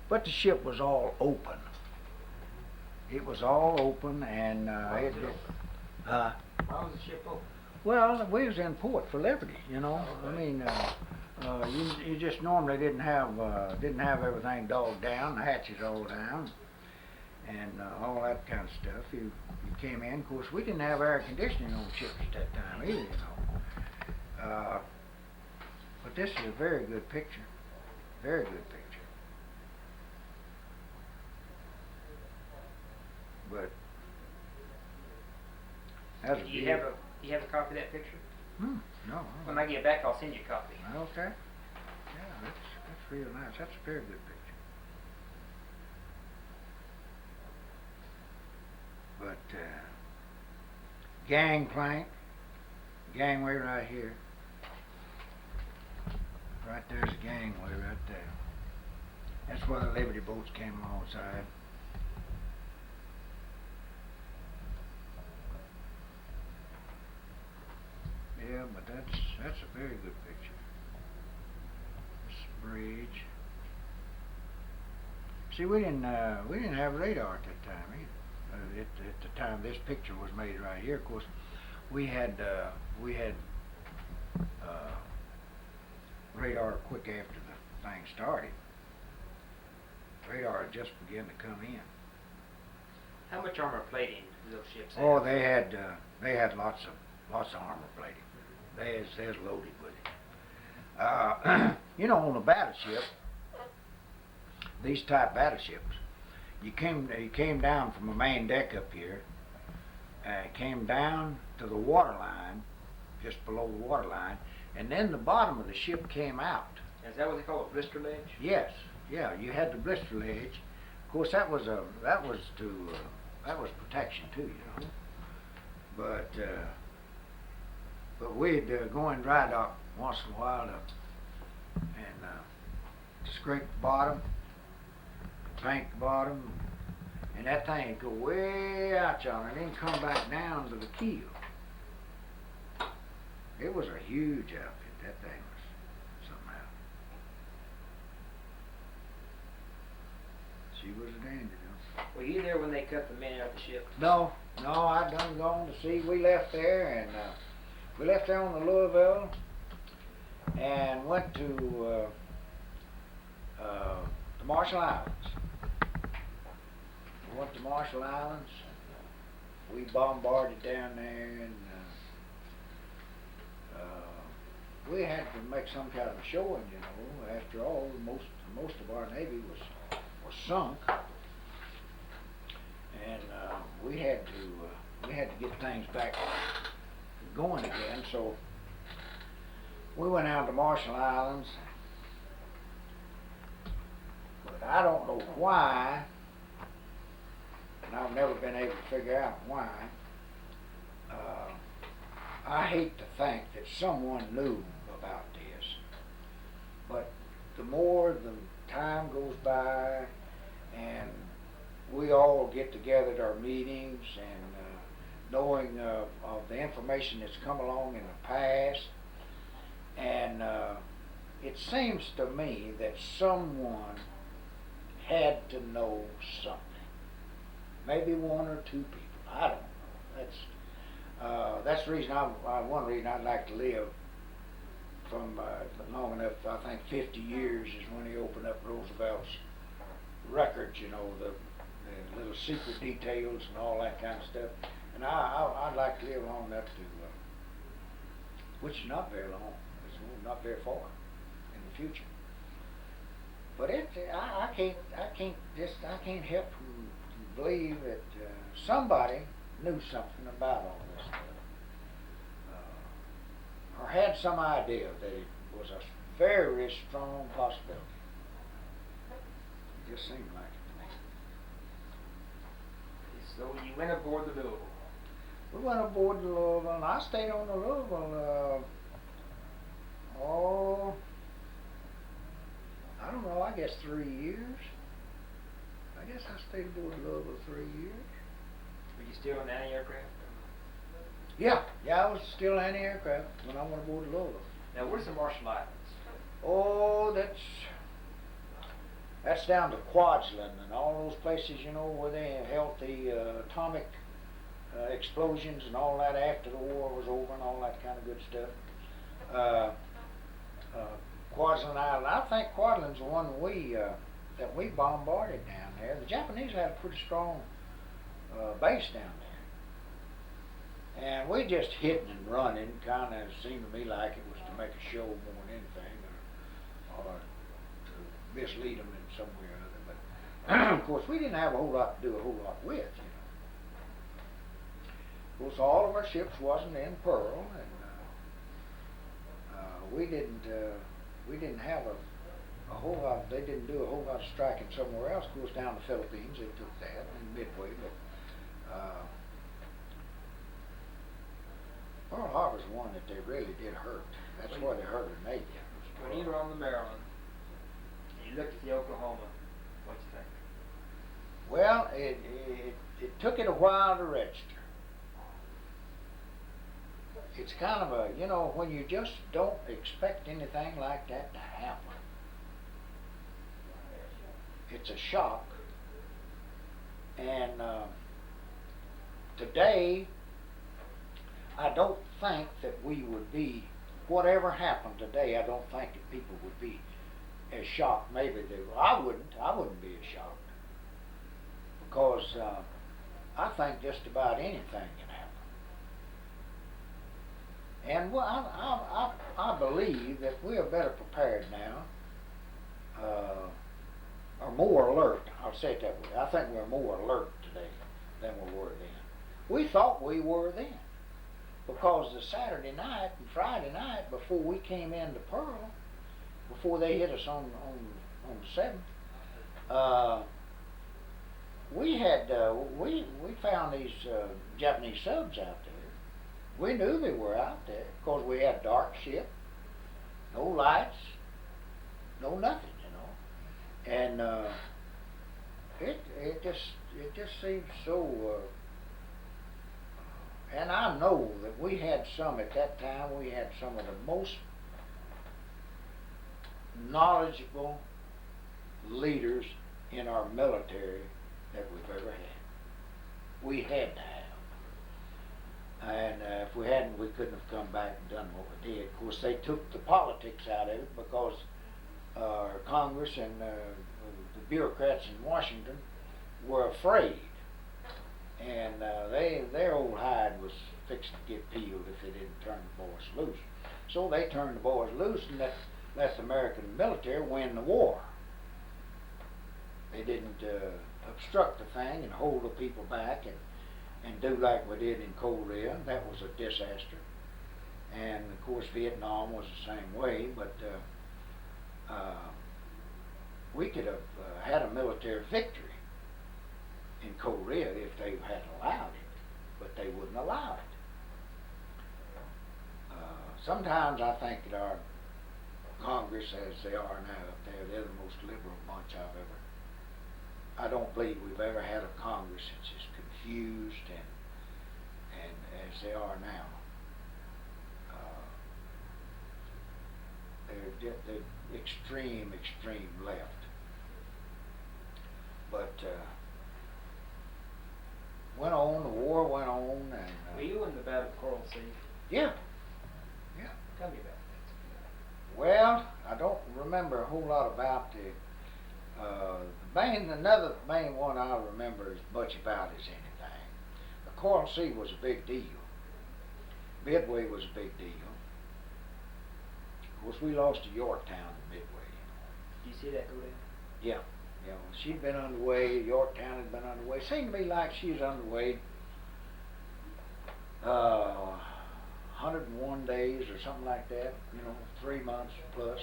But the ship was all open. It was all open, and Why was it open? Why was the ship open? Well, we was in port for liberty, you know. Oh, I okay. mean, you just normally didn't have everything dogged down, the hatches all down, and all that kind of stuff. You came in. Of course, we didn't have air conditioning on ships at that time either, you know. But this is a very good picture, very good picture. But that's Do you have a copy of that picture? No. When I get back, I'll send you a copy. Okay. Yeah, that's real nice. That's a very good picture. But gangplank, gangway right here. Right there's a gangway right there. That's where the Liberty boats came alongside. Yeah, but that's a very good picture. This bridge. See, we didn't have radar at that time either. At the time this picture was made right here, of course, we had radar quick after the thing started. Radar had just begun to come in. How much armor plating do those ships have? Oh, they had lots of armor plating. They was loaded with it. You know, on a battleship, these type battleships, you came down from the main deck up here, came down to the water line, just below the water line, and then the bottom of the ship came out. Is that what they call a blister ledge? Yes, yeah, you had the blister ledge. Of course, that was protection too, you know. But we'd go in dry dock once in a while to scrape the bottom, paint the bottom, and that thing would go way out yonder and then come back down to the keel. It was a huge outfit. That thing was something else. She was a dandy, though. Were you there when they cut the men out of the ship? No, I done gone to sea. We left there and we left there on the Louisville and went to the Marshall Islands. We went to Marshall Islands. We bombarded down there and we had to make some kind of a showing, you know. After all, most of our Navy was sunk, and we had to get things back going again. So we went out to Marshall Islands, but I don't know why, and I've never been able to figure out why. I hate to think that someone knew about this, but the more the time goes by and we all get together at our meetings and knowing of the information that's come along in the past, and it seems to me that someone had to know something. Maybe one or two people. I don't know. That's the reason one reason I'd like to live from long enough. I think 50 years is when he opened up Roosevelt's records, you know, the little secret details and all that kind of stuff. And I'd like to live long enough to, which is not very long, it's not very far in the future. But I can't help to believe that somebody knew something about all this stuff, or had some idea that it was a very strong possibility. It just seemed like it to me. So you went aboard the Louisville. We went aboard the Louisville, and I stayed on the Louisville, I don't know, I guess 3 years. I guess I stayed aboard the Louisville 3 years. Were you still in anti-aircraft? Yeah, I was still anti-aircraft when I went aboard the Louisville. Now, where's the Marshall Islands? Oh, that's down to Kwajalein and all those places, you know, where they held the atomic explosions and all that after the war was over and all that kind of good stuff. Kwajalein Island. I think Kwajalein the one that we bombarded down there. The Japanese had a pretty strong base down there, and we just hitting and running. Kind of seemed to me like it was to make a show more than anything, or to mislead them in some way or other. But of course, we didn't have a whole lot to do a whole lot with, you know. Of course, all of our ships wasn't in Pearl, and we didn't have a whole lot. They didn't do a whole lot of striking somewhere else. Of course, down the Philippines, they took that, and Midway, but Pearl Harbor's one that they really did hurt. That's why they hurt the Navy. When you were on the Maryland, and you looked at the Oklahoma, what'd you think? Well, it took it a while to register. It's kind of a, you know, when you just don't expect anything like that to happen. It's a shock. And today, I don't think that we would be, whatever happened today, I don't think that people would be as shocked. Maybe they, I wouldn't be as shocked. Because I think just about anything can happen. And well, I believe that we are better prepared now, or more alert. I'll say it that way. I think we're more alert today than we were then. We thought we were then, because the Saturday night and Friday night before we came into Pearl, before they hit us on the 7th, we had we found these Japanese subs out there. We knew they were out there because we had dark ship, no lights, no nothing, you know. And it just seemed so. And I know that we had some at that time. We had some of the most knowledgeable leaders in our military that we've ever had. We had to have. And if we hadn't, we couldn't have come back and done what we did. Of course, they took the politics out of it because Congress and the bureaucrats in Washington were afraid. And their old hide was fixed to get peeled if they didn't turn the boys loose. So they turned the boys loose and let the American military win the war. They didn't obstruct the thing and hold the people back and do like we did in Korea. That was a disaster. And of course Vietnam was the same way, but we could have had a military victory in Korea if they had allowed it, but they wouldn't allow it. Sometimes I think that our Congress, as they are now up there, they're the most liberal bunch I've ever. I don't believe we've ever had a Congress that's as confused and as they are now. They're extreme left. But went on, the war went on, and Were you in the Battle of Coral Sea? yeah. Tell me about that. Well, I don't remember a whole lot about the another main one I remember as much about as anything. The Coral Sea was a big deal. Midway was a big deal. Of course, we lost to Yorktown and Midway. Do you see that go down? Yeah. She'd been underway, Yorktown had been underway. Seemed to me like she was underway 101 days or something like that, 3 months plus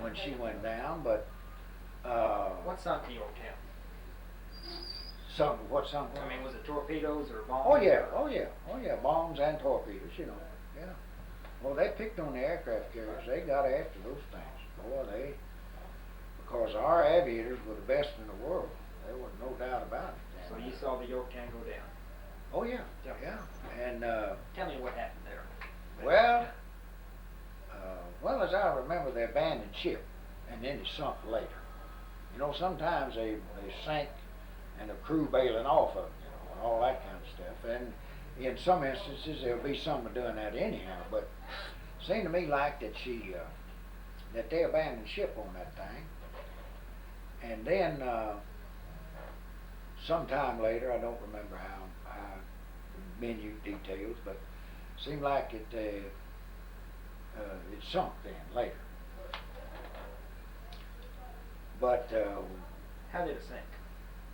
when she went down, but What sunk the Yorktown? what something? I mean, was it torpedoes or bombs? Oh yeah, bombs and torpedoes, yeah. Well, they picked on the aircraft carriers. They got after those things. Boy, because our aviators were the best in the world. There was no doubt about it. So you saw the Yorktown go down. Oh yeah, Tell me. yeah. And Tell me what happened there. well, as I remember, they abandoned ship, and then it sunk later. Sometimes they sank, and the crew bailing off of them, and all that kind of stuff. And in some instances, there'll be someone doing that anyhow. But it seemed to me like that that they abandoned ship on that thing. And then sometime later, I don't remember how minute details, but it seemed like it sunk then later. But How did it sink?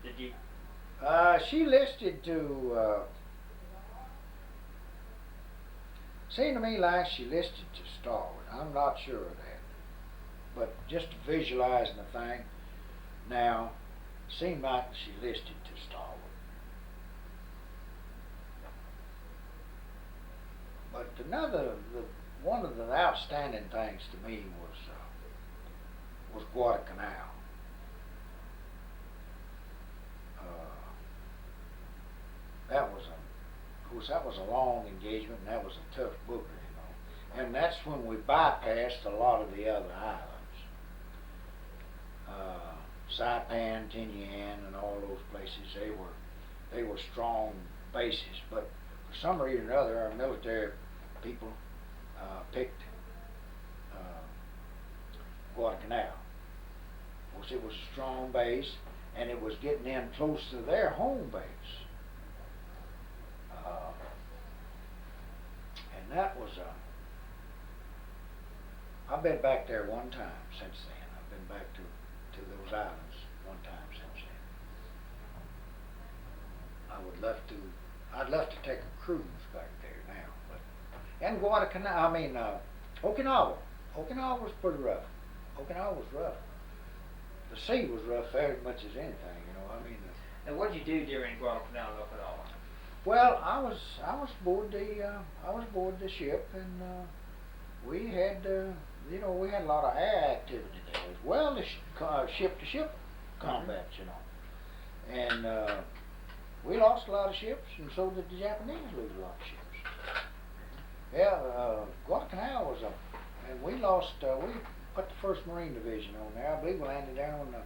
Did you? she listed to. Seemed to me like she listed to starboard. I'm not sure of that, but just visualizing the thing now, seemed like she listed to starboard. But one of the outstanding things to me was Guadalcanal. That was of course, that was a long engagement, and that was a tough booker, you know. And that's when we bypassed a lot of the other islands. Saipan, Tinian, and all those places, they were strong bases. But for some reason or other, our military people picked Guadalcanal. Of course, it was a strong base, and it was getting them close to their home base. And that was I've been back there one time since then. I've been back to those islands one time since then. I'd love to take a cruise back there now, but and Guadalcanal. I mean Okinawa. Okinawa was pretty rough. Okinawa was rough. The sea was rough as much as anything, you know. I mean. And what did you do during Guadalcanal and Okinawa? Well, I was aboard the ship, and we had we had a lot of air activity there as well as ship to ship combats, you know. And we lost a lot of ships, and so did the Japanese lose a lot of ships. Yeah, Guadalcanal was and we lost. We put the 1st Marine Division on there. I believe we landed there on the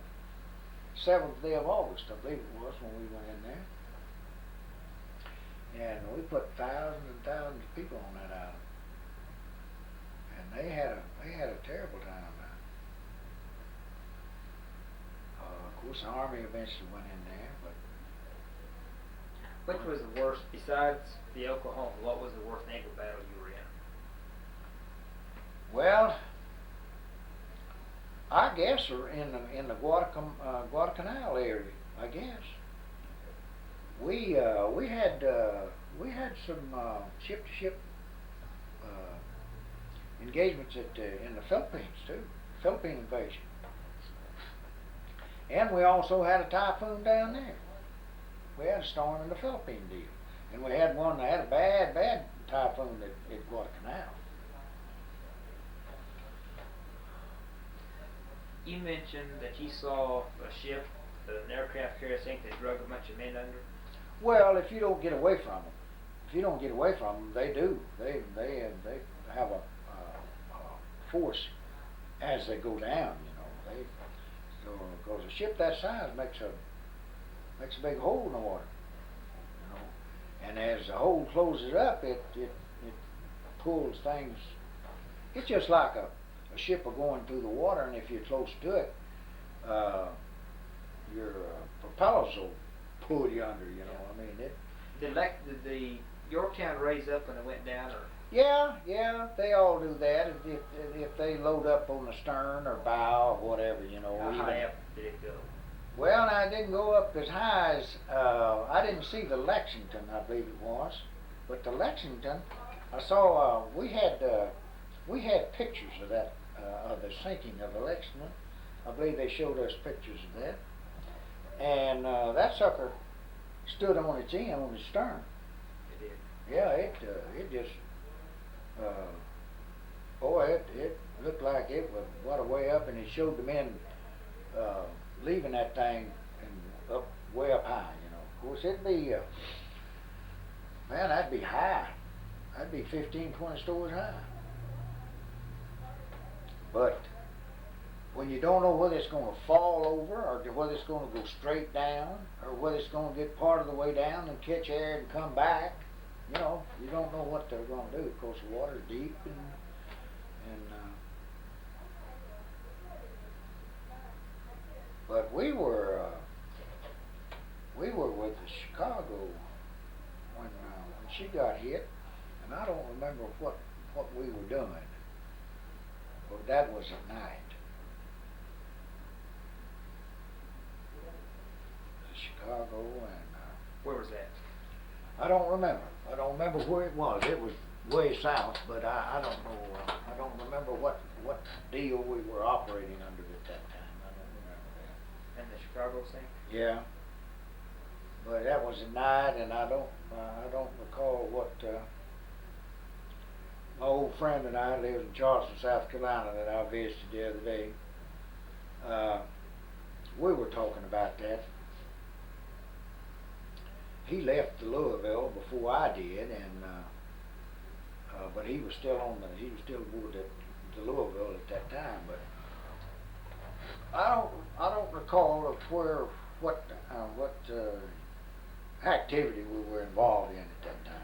7th day of August. I believe it was when we went in there. And we put thousands and thousands of people on that island, and they had a terrible time now. Of course, the Army eventually went in there, but Which was the worst, besides the Oklahoma, what was the worst naval battle you were in? well, I guess we're in the Guadalcanal area. I guess we had some ship to ship engagements in the Philippines too, Philippine invasion, and we also had a typhoon down there. We had a storm in the Philippine deal, and we had one that had a bad typhoon at Guadalcanal. You mentioned that you saw a ship, an aircraft carrier sink that drug a bunch of men under. Well, if you don't get away from them, they do. They have a force as they go down. You know, because a ship that size makes a big hole in the water. You know, and as the hole closes up, it pulls things. It's just like a ship are going through the water, and if you're close to it, your propellers will pull you under. You know, I mean it. Did the Yorktown raise up when it went down, or? Yeah, they all do that. If they load up on the stern or bow or whatever, you know. How high up did it go? Well, I didn't go up as high as I didn't see the Lexington, I believe it was, but the Lexington, I saw. We had pictures of that of the sinking of the Lexington. I believe they showed us pictures of that, and that sucker stood on its end, on its stern. It did. Yeah, it just, it looked like it was what a way up, and it showed the men leaving that thing and up way up high. You know, of course it'd be, man, that'd be high. That'd be 15, 20 stories high. But when you don't know whether it's going to fall over, or whether it's going to go straight down, or whether it's going to get part of the way down and catch air and come back, you know, you don't know what they're going to do. Of course, the water's deep, and but we were with the Chicago when she got hit, and I don't remember what we were doing, but that was at night. Chicago, and Where was that? I don't remember. I don't remember where it was. It was way south, but I don't know. I don't remember what deal we were operating under at that time. I don't remember that. And the Chicago sink? Yeah, but that was at night, and I don't recall my old friend and I lives in Charleston, South Carolina, that I visited the other day. We were talking about that. He left to Louisville before I did, and but he was still aboard the Louisville at that time. But I don't recall of what activity we were involved in at that time.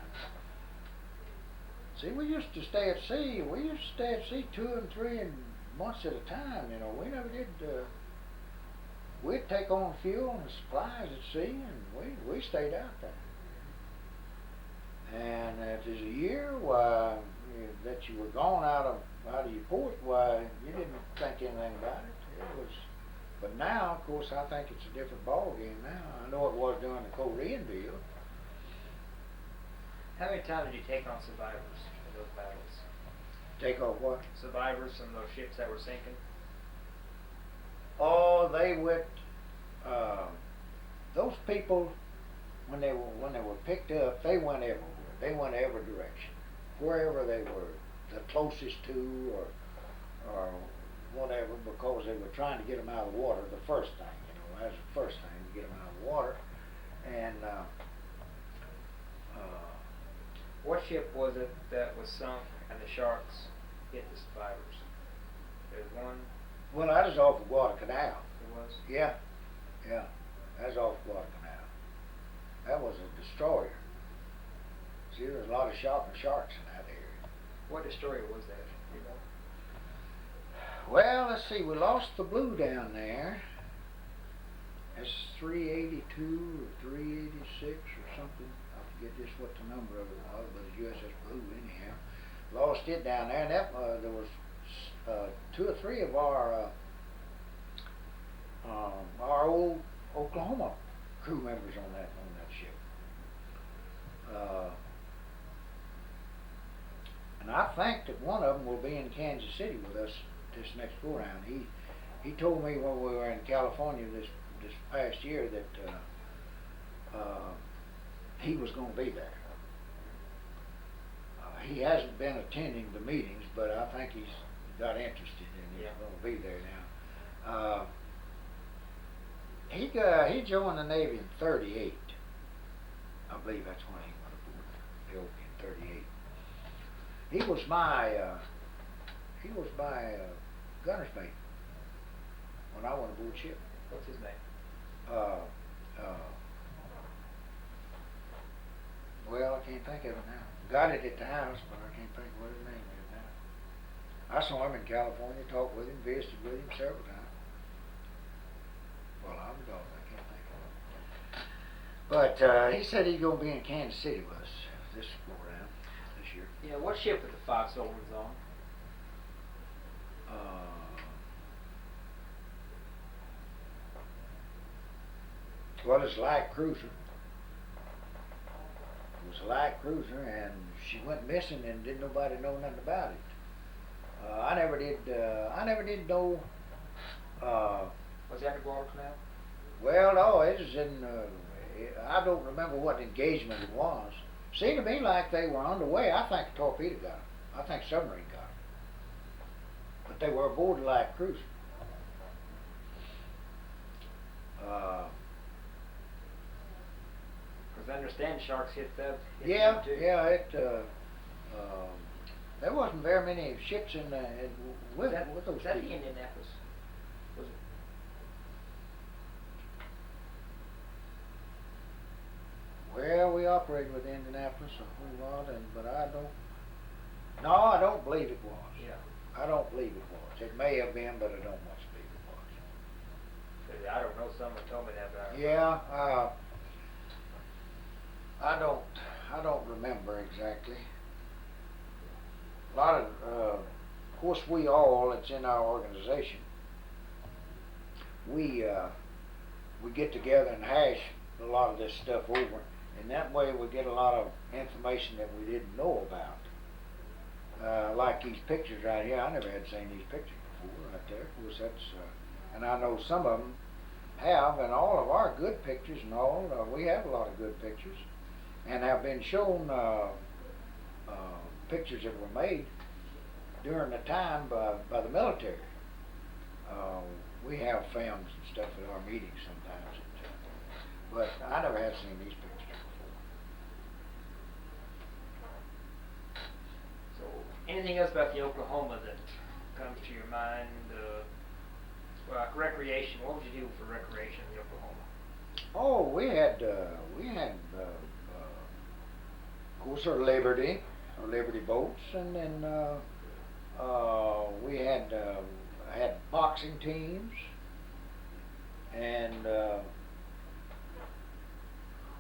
See, we used to stay at sea. We used to stay at sea 2 and 3 months at a time. You know, we never did. We'd take on fuel and supplies at sea, and we stayed out there. And if there's a year that you were gone out of your port, why you didn't think anything about it. It was. But now, of course, I think it's a different ball game now. I know it was during the Korean deal. How many times did you take on survivors in those battles? Take off what? Survivors from those ships that were sinking? Oh, they went. Those people, when they were picked up, they went everywhere. They went every direction, wherever they were, the closest to, or whatever, because they were trying to get them out of the water. The first thing, that's the first thing, to get them out of the water. And what ship was it that was sunk and the sharks hit the survivors? There's one. Well, that was off of Guadalcanal. It was. Yeah, that was off of Guadalcanal. That was a destroyer. See, there's a lot of sharks in that area. What destroyer was that? You know? Well, let's see. We lost the Blue down there. That's 382 or 386 or something. I forget just what the number of it was, but it's USS Blue anyhow. Lost it down there, and that there was 2 or 3 of our old Oklahoma crew members on that ship. And I think that one of them will be in Kansas City with us this next go round. He told me when we were in California this past year that he was going to be there. He hasn't been attending the meetings, but I think he's got interested and he's going to be there now. He joined the Navy in '38. I believe that's when he went aboard the Oak in '38. He was my gunner's mate when I went aboard ship. What's his name? Well, I can't think of it now. Got it at the house, but I can't think of what his name is now. I saw him in California, talked with him, visited with him several times. Well, I was off, I can't think of it. But he said he's going to be in Kansas City with us this go round, this year. Yeah, what ship were the 5 soldiers on? Well, it's a light cruiser. It was a light cruiser, and she went missing, and didn't nobody know nothing about it. I never did know. Was that in Guadalcanal? Well, no, it was in. I don't remember what engagement it was. Seemed to me like they were underway. I think a torpedo got them. I think submarine got them. But they were aboard a light cruiser. Because I understand sharks hit them too. There wasn't very many ships with those Was that the people. Indianapolis? Was it? Well, we operated with Indianapolis a whole lot, but I don't believe it was. Yeah. I don't believe it was. It may have been, but I don't much believe it was. 'Cause I don't know. Someone told me that. But Yeah, I don't remember exactly. A lot of course, it's in our organization. We get together and hash a lot of this stuff over, and that way we get a lot of information that we didn't know about. Like these pictures right here, I never had seen these pictures before right there. Of course, and I know some of them have, and all of our good pictures and all, we have a lot of good pictures, and have been shown pictures that were made during the time by the military. We have films and stuff at our meetings sometimes, but I never had seen these pictures before. So, anything else about the Oklahoma that comes to your mind? Well, like recreation. What would you do for recreation in the Oklahoma? Oh, we had of course our Liberty boats, and then we had boxing teams, and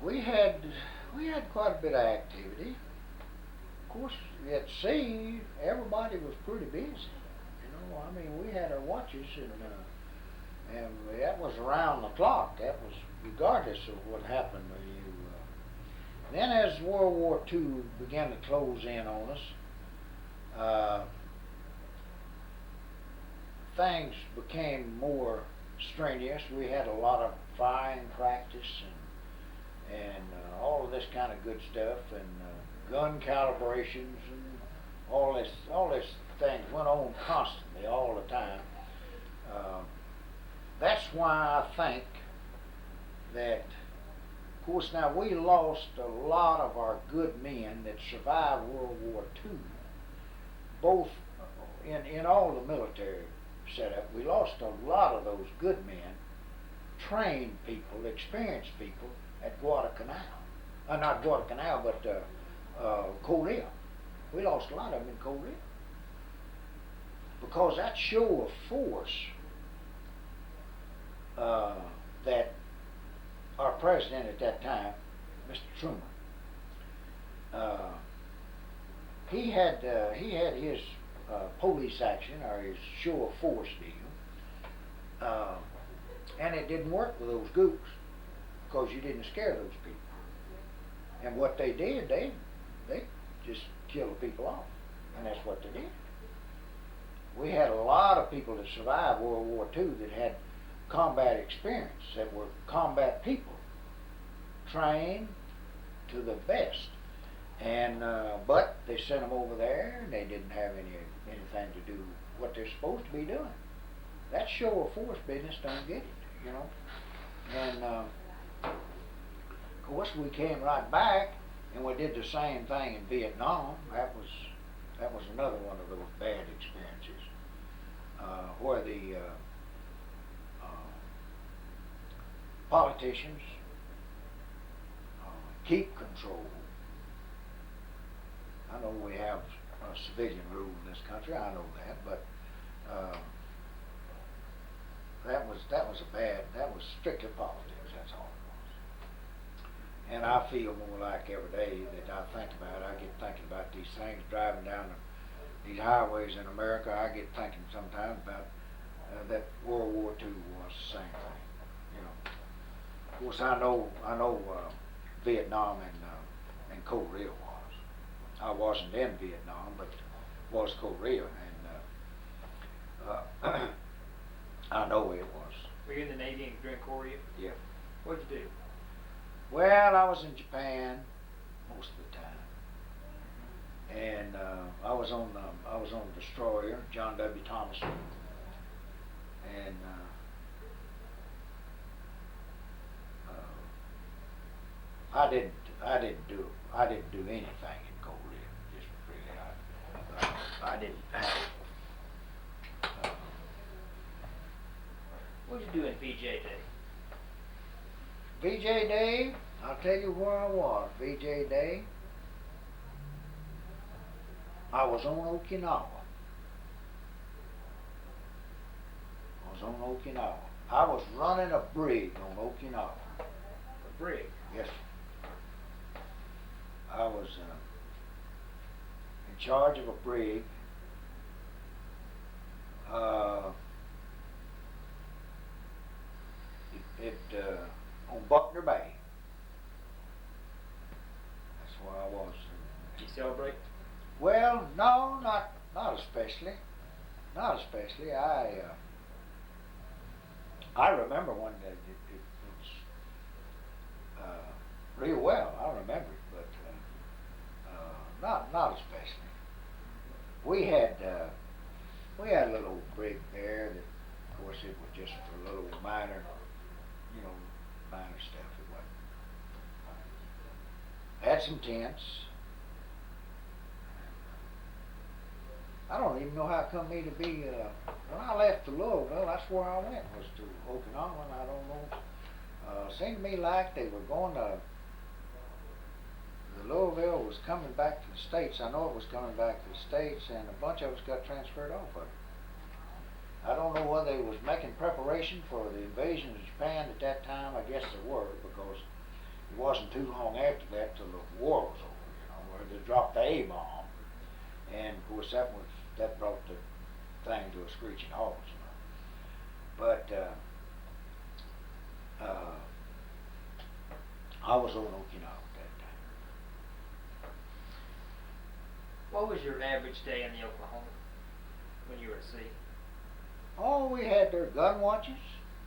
we had quite a bit of activity. Of course, at sea, everybody was pretty busy. You know, I mean, we had our watches, and that was around the clock. That was regardless of what happened with you. Then as World War II began to close in on us, things became more strenuous. We had a lot of firing practice and all of this kind of good stuff, and gun calibrations and all this things went on constantly all the time. That's why I think that, of course, now we lost a lot of our good men that survived World War II, both in all the military setup. We lost a lot of those good men, trained people, experienced people at Guadalcanal. Not Guadalcanal, but Korea. We lost a lot of them in Korea. Because that show of force that our president at that time, Mr. Truman, he had his police action, or his show of force deal, and it didn't work with those gooks because you didn't scare those people. And what they did, they just killed the people off, and that's what they did. We had a lot of people that survived World War II that had combat experience, that were combat people, trained to the best, and but they sent them over there, and they didn't have anything to do what they're supposed to be doing. That show of force business don't get it, you know. And of course, we came right back, and we did the same thing in Vietnam. That was another one of those bad experiences, where the politicians keep control. I know we have civilian rule in this country. I know that, but that was strictly politics. That's all it was. And I feel more like every day that I think about it, I get thinking about these things, driving down these highways in America. I get thinking sometimes about that World War II was the same thing. You know, of course, I know Vietnam and Korea was. I wasn't in Vietnam, but was Korea, and I know it was. Were you in the Navy during Korea? Yeah. What'd you do? Well, I was in Japan most of the time, and I was on a destroyer, John W. Thomason, and I didn't do anything in Korea. Just really, I didn't have. What'd you do in VJ Day? VJ Day, I'll tell you where I was. VJ Day, I was on Okinawa. I was running a brig on Okinawa. A brig? Yes. I was in charge of a brig. On Buckner Bay. That's where I was. Did you celebrate? Well, no, not especially. Not especially. I remember one that it was real well. I remember it, but not especially. we had a little old brig there that, of course, it was just for a little minor, minor stuff. It wasn't. Had some tents. I don't even know how come me to be, when I left to Louisville, that's where I went, was to Okinawa, and I don't know. Seemed to me like they were going to, the Louisville was coming back to the States. I know it was coming back to the States, and a bunch of us got transferred off of it. I don't know whether they was making preparation for the invasion of Japan at that time. I guess they were, because it wasn't too long after that till the war was over, where they dropped the A-bomb. And of course that brought the thing to a screeching halt, But I was on Okinawa at that time. What was your average day in the Oklahoma when you were at sea? Oh, we had their gun watches.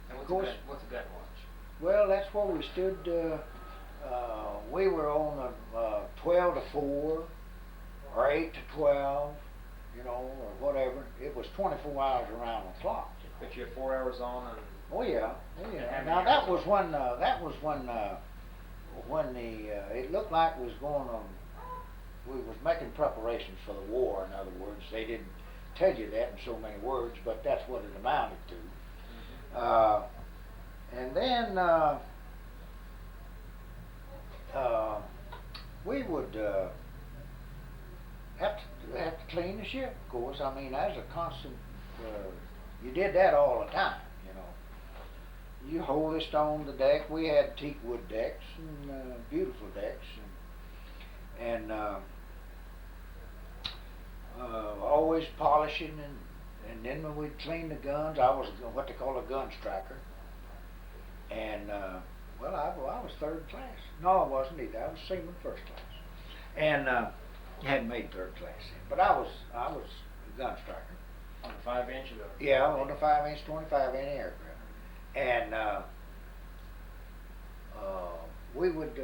And Of course. What's a gun watch? Well, that's where we stood. We were on the 12 to 4 or 8 to 12, or whatever. It was 24 hours around the clock. But you had 4 hours on and... Oh yeah, oh And yeah. how many Now hours when it looked like it was going on. We was making preparations for the war. In other words, they didn't tell you that in so many words, but that's what it amounted to. And then we would have to clean the ship. Of course, I mean, that's a constant. You did that all the time, You hoist on the deck. We had teak wood decks and beautiful decks, and always polishing, and then when we'd clean the guns, I was what they call a gun striker, and well, I was third class. No, I wasn't either. I was seaman first class, and hadn't made third class yet, but I was a gun striker. On the 5-inch or the... Yeah, on the 5-inch, 25-inch aircraft, and we would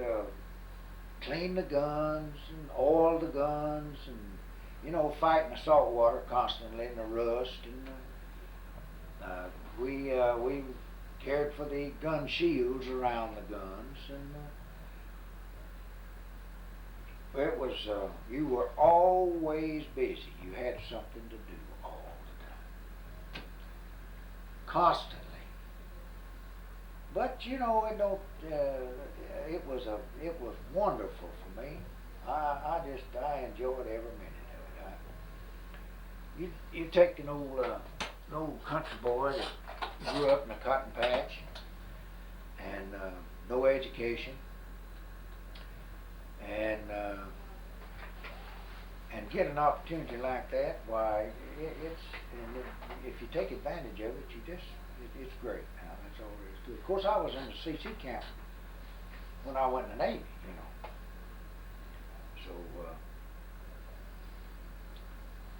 clean the guns and oil the guns, and fighting the salt water constantly and the rust, and we cared for the gun shields around the guns, and it was you were always busy. You had something to do all the time, constantly. But it don't. It was wonderful for me. I enjoyed every minute of it. You take an old country boy that grew up in a cotton patch and no education, and get an opportunity like that. Why, if you take advantage of it, it's great. Now, that's all there is to it. Of course, I was in the CC camp when I went in the Navy, So,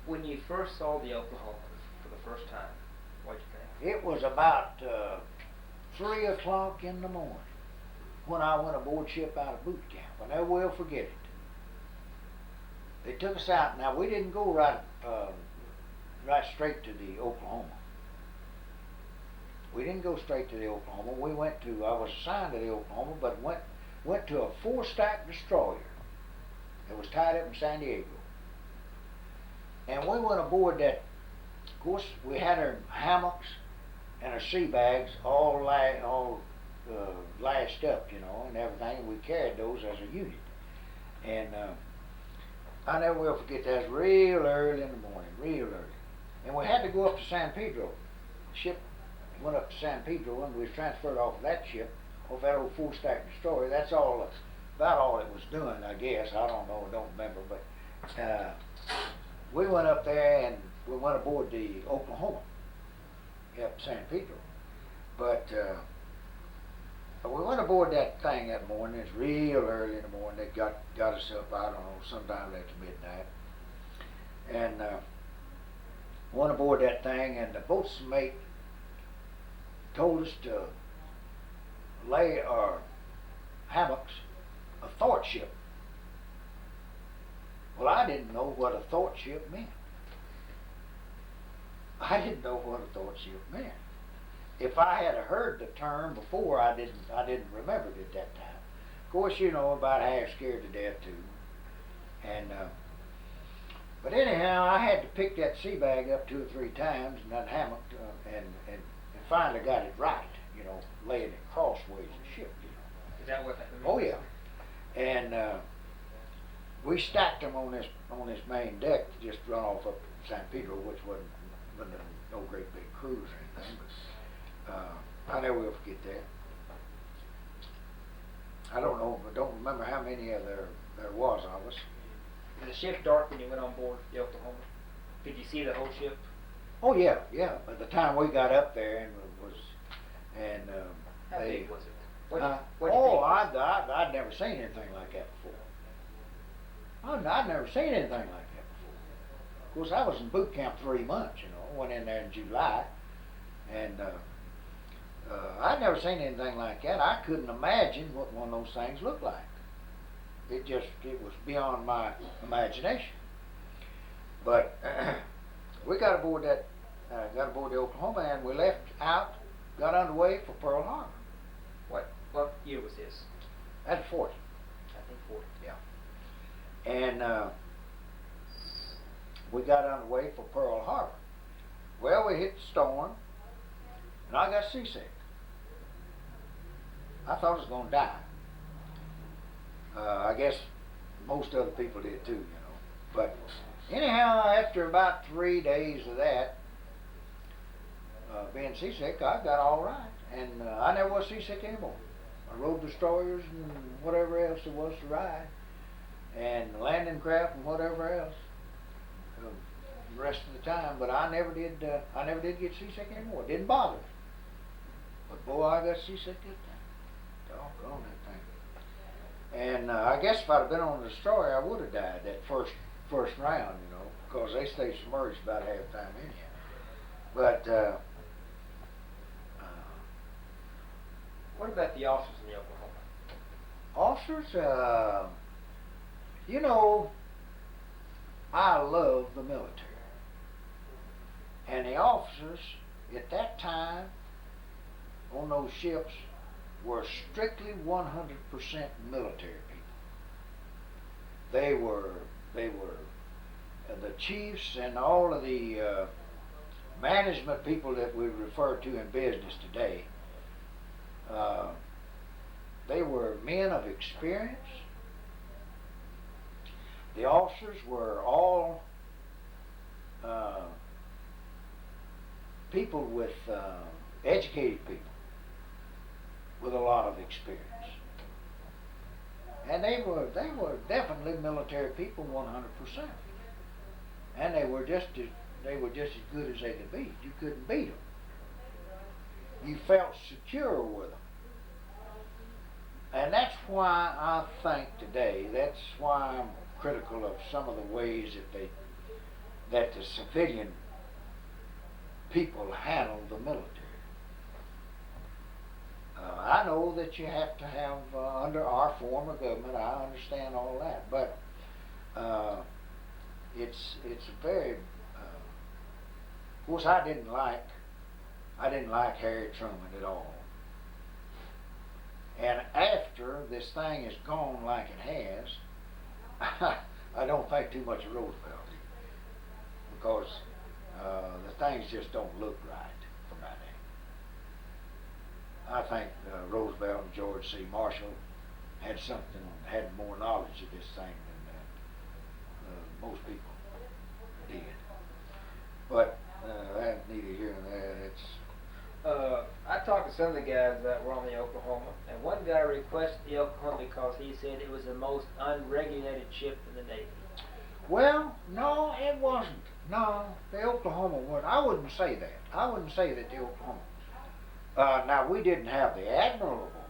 When you first saw the Oklahoma for the first time, what'd you think? it was about 3 o'clock in the morning when I went aboard ship out of boot camp. I never will forget it. They took us out. Now, we didn't go right straight to the Oklahoma. We didn't go straight to the Oklahoma. I was assigned to the Oklahoma, but went to a 4-stack destroyer that was tied up in San Diego. And we went aboard that. Of course, we had our hammocks and our sea bags all lashed up, and everything. We carried those as a unit. And I never will forget that. It was real early in the morning, real early. And we had to go up to San Pedro. The ship went up to San Pedro, and we was transferred off of that ship, off that old 4-stack destroyer. That's about all it was doing, I guess. I don't know, I don't remember. But we went up there, and we went aboard the Oklahoma up San Pedro. But we went aboard that thing that morning. It's real early in the morning. They got us up, I don't know, sometime after midnight. And went aboard that thing, and the boat's mate told us to lay our hammocks athwartship. Well, I didn't know what athwartship meant. I didn't know what a thought ship meant. If I had heard the term before, I didn't remember it at that time. Of course, you know, about half scared to death too. And but anyhow, I had to pick that sea bag up 2 or 3 times and that hammock, and finally got it right. You know, laying it crossways the ship. You know. Is that what that means? Oh yeah. And we stacked them on this main deck to just run off up San Pedro, which wasn't no great big cruise or anything. But I never will forget that. I don't remember how many there was of us. Was the ship dark when you went on board the Oklahoma? Could you see the whole ship? Oh yeah, yeah. By the time we got up there and How they, big was it? I'd never seen anything like that before. I'd never seen anything like that before. Of course, I was in boot camp 3 months, you know. Went in there in July, and I'd never seen anything like that. I couldn't imagine what one of those things looked like. It was beyond my imagination. But we got aboard the Oklahoma, and we left out, got underway for Pearl Harbor. What year was this? That's 40. I think 40. Yeah. And we got underway for Pearl Harbor. Well, we hit the storm, and I got seasick. I thought I was going to die. I guess most other people did too, you know. But anyhow, after about 3 days of that, being seasick, I got all right. And I never was seasick anymore. I rode destroyers and whatever else there was to ride, and landing craft and whatever else the rest of the time. But I never did get seasick anymore. It didn't bother me. But boy, I got seasick that time. Doggone that thing. And I guess if I'd have been on the destroyer, I would have died that first round, you know, because they stay submerged about half the time anyhow. But What about the officers in the Oklahoma? officers, you know, I love the military. And the officers at that time on those ships were strictly 100% military people. They were the chiefs and all of the management people that we refer to in business today. They were men of experience. The officers were all people with educated people with a lot of experience, and they were definitely military people 100%, and they were just as good as they could be. You couldn't beat them. You felt secure with them. And that's why I think today, that's why I'm critical of some of the ways that the civilian people handle the military. I know that you have to have, under our form of government, I understand all that, but it's a very, of course I didn't like Harry Truman at all. And after this thing has gone like it has, I don't think too much of Roosevelt, because the things just don't look right from that end. I think Roosevelt and George C. Marshall had more knowledge of this thing than most people did. But that's neither here nor there. I talked to some of the guys that were on the Oklahoma, and one guy requested the Oklahoma because he said it was the most unregulated ship in the Navy. Well, no, it wasn't. No, the Oklahoma was. I wouldn't say that. I wouldn't say that the Oklahoma. Now, we didn't have the admiral aboard.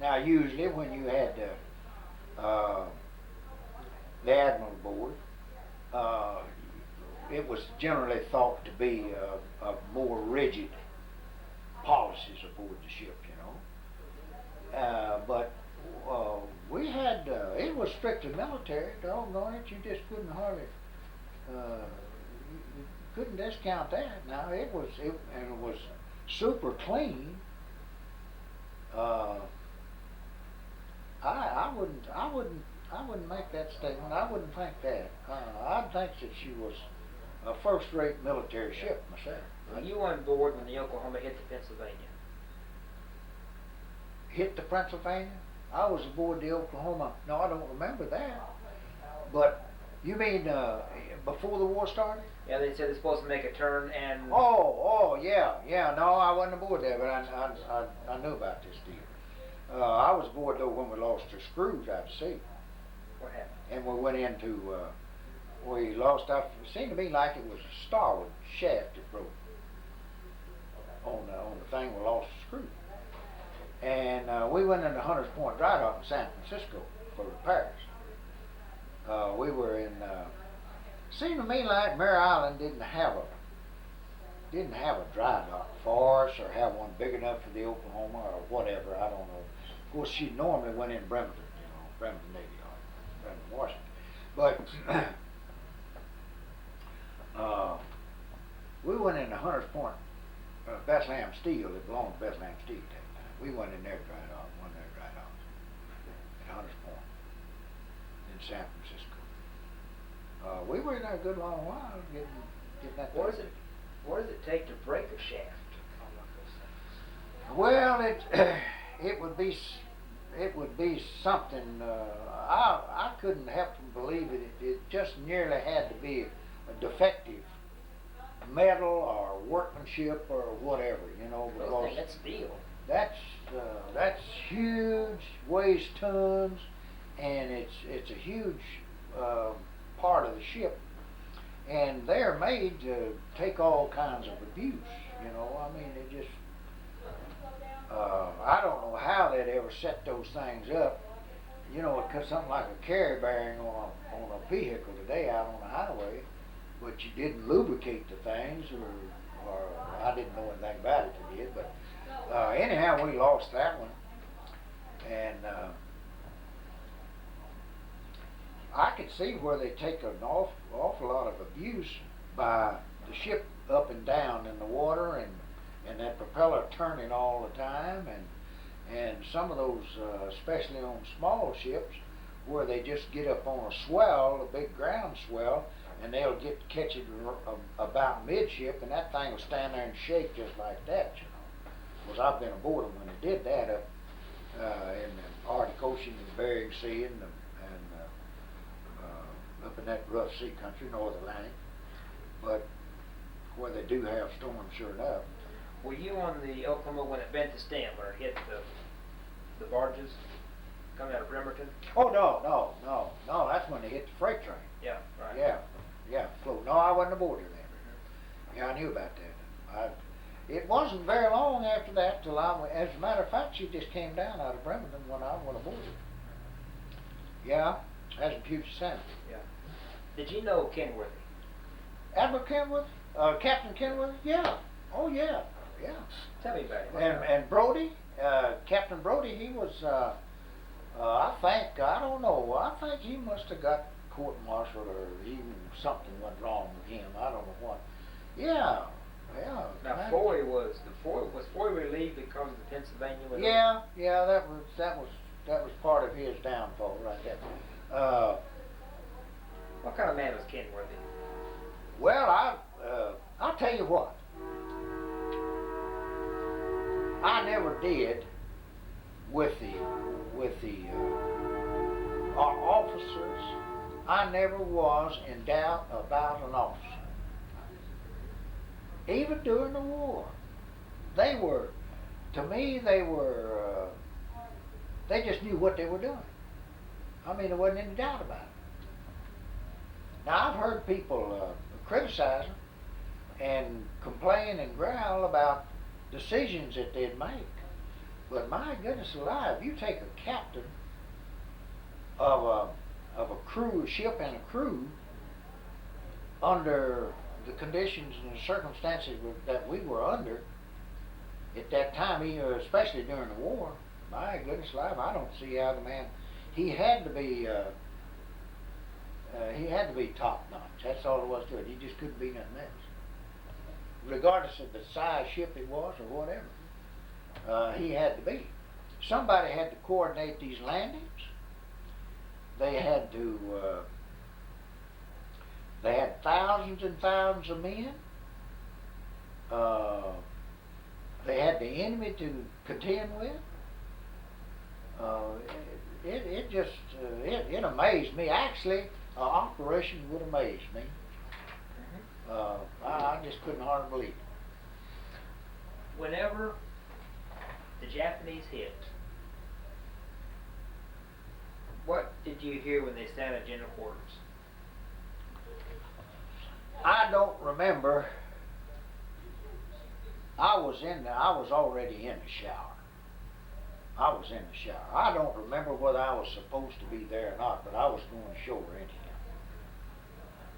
Now, usually when you had the admiral aboard, it was generally thought to be a more rigid policies aboard the ship, you know. But we had, it was strictly military. Doggone it, you just couldn't hardly couldn't discount that. Now it was super clean. I wouldn't make that statement. I wouldn't think that. I'd think that she was a first-rate military ship myself. Were you on board when the Oklahoma hit the Pennsylvania? Hit the Pennsylvania? I was aboard the Oklahoma. No, I don't remember that. But you mean before the war started? Yeah, they said they're supposed to make a turn and. Oh, yeah. No, I wasn't aboard there, but I knew about this deal. I was aboard though when we lost the screws out to sea. What happened? And we went into, we lost our, it seemed to me like it was a starboard shaft that broke on the thing. We lost the screw. And we went into Hunters Point Dry Dock in San Francisco for repairs. We were in, seemed to me like Mare Island didn't have a dry dock for us, or have one big enough for the Oklahoma, or whatever, I don't know. Of course, she normally went in Bremerton, Bremerton Navy Yard, Bremerton, Washington. But we went into Hunters Point, Bethlehem Steel. It belonged to Bethlehem Steel at that time. We went in their dry dock, one of their dry docks at Hunters Point in San Francisco. We were in there a good long while getting that. What does it take to break a shaft? Well, it would be something. I couldn't help but believe it. It just nearly had to be a defective metal or workmanship or whatever, because That's steel. that's huge, weighs tons, and it's a huge part of the ship, and they're made to take all kinds of abuse. I mean, it just. I don't know how they'd ever set those things up. Because something like a carry bearing on a vehicle today out on the highway, but you didn't lubricate the things, or I didn't know anything about it. You did, but anyhow, we lost that one, and I could see where they take an awful lot of abuse by the ship up and down in the water, and that propeller turning all the time, and some of those, especially on small ships, where they just get up on a swell, a big ground swell, and they'll catch it about midship, and that thing will stand there and shake just like that, Because I've been aboard them when they did that up in the Arctic Ocean and Bering Sea and up in that rough sea country, North Atlantic, but where they do have storms, sure enough. Were you on the Oklahoma when it bent the stem, where it hit the barges coming out of Bremerton? Oh, no, that's when they hit the freight train. Yeah, right. Yeah, float. No, I wasn't aboard her then. Yeah, I knew about that. It wasn't very long after that till as a matter of fact, she just came down out of Bremerton when I went aboard her. Yeah, that's in Puget Sound. Yeah. Did you know Kenworthy? Admiral Kenworthy? Captain Kenworthy? Yeah. Oh, yeah. Tell me about it. And Brody, Captain Brody, he was, I think he must have got court-martialed, or something went wrong with him. I don't know what. Yeah. Now Foy was relieved because of the Pennsylvania. Yeah, that was part of his downfall right there. What kind of man was Kenworthy? Well, I'll tell you what. I never did with the officers. I never was in doubt about an officer. Even during the war, they just knew what they were doing. I mean, there wasn't any doubt about it. Now, I've heard people criticize them and complain and growl about decisions that they'd make. But my goodness alive, you take a captain of a crew, a ship and a crew, under the conditions and the circumstances that we were under at that time, especially during the war, my goodness alive, I don't see how the man, he had to be top notch. That's all there was to it. He just couldn't be nothing else. regardless of the size ship it was or whatever. He had to be. Somebody had to coordinate these landings. They had to. They had thousands and thousands of men. They had the enemy to contend with. It just it amazed me. Actually, operation would amaze me. I just couldn't hardly believe it. Whenever the Japanese hit, what did you hear when they sat at general quarters? I don't remember. I was already in the shower. I was in the shower. I don't remember whether I was supposed to be there or not, but I was going ashore anyhow.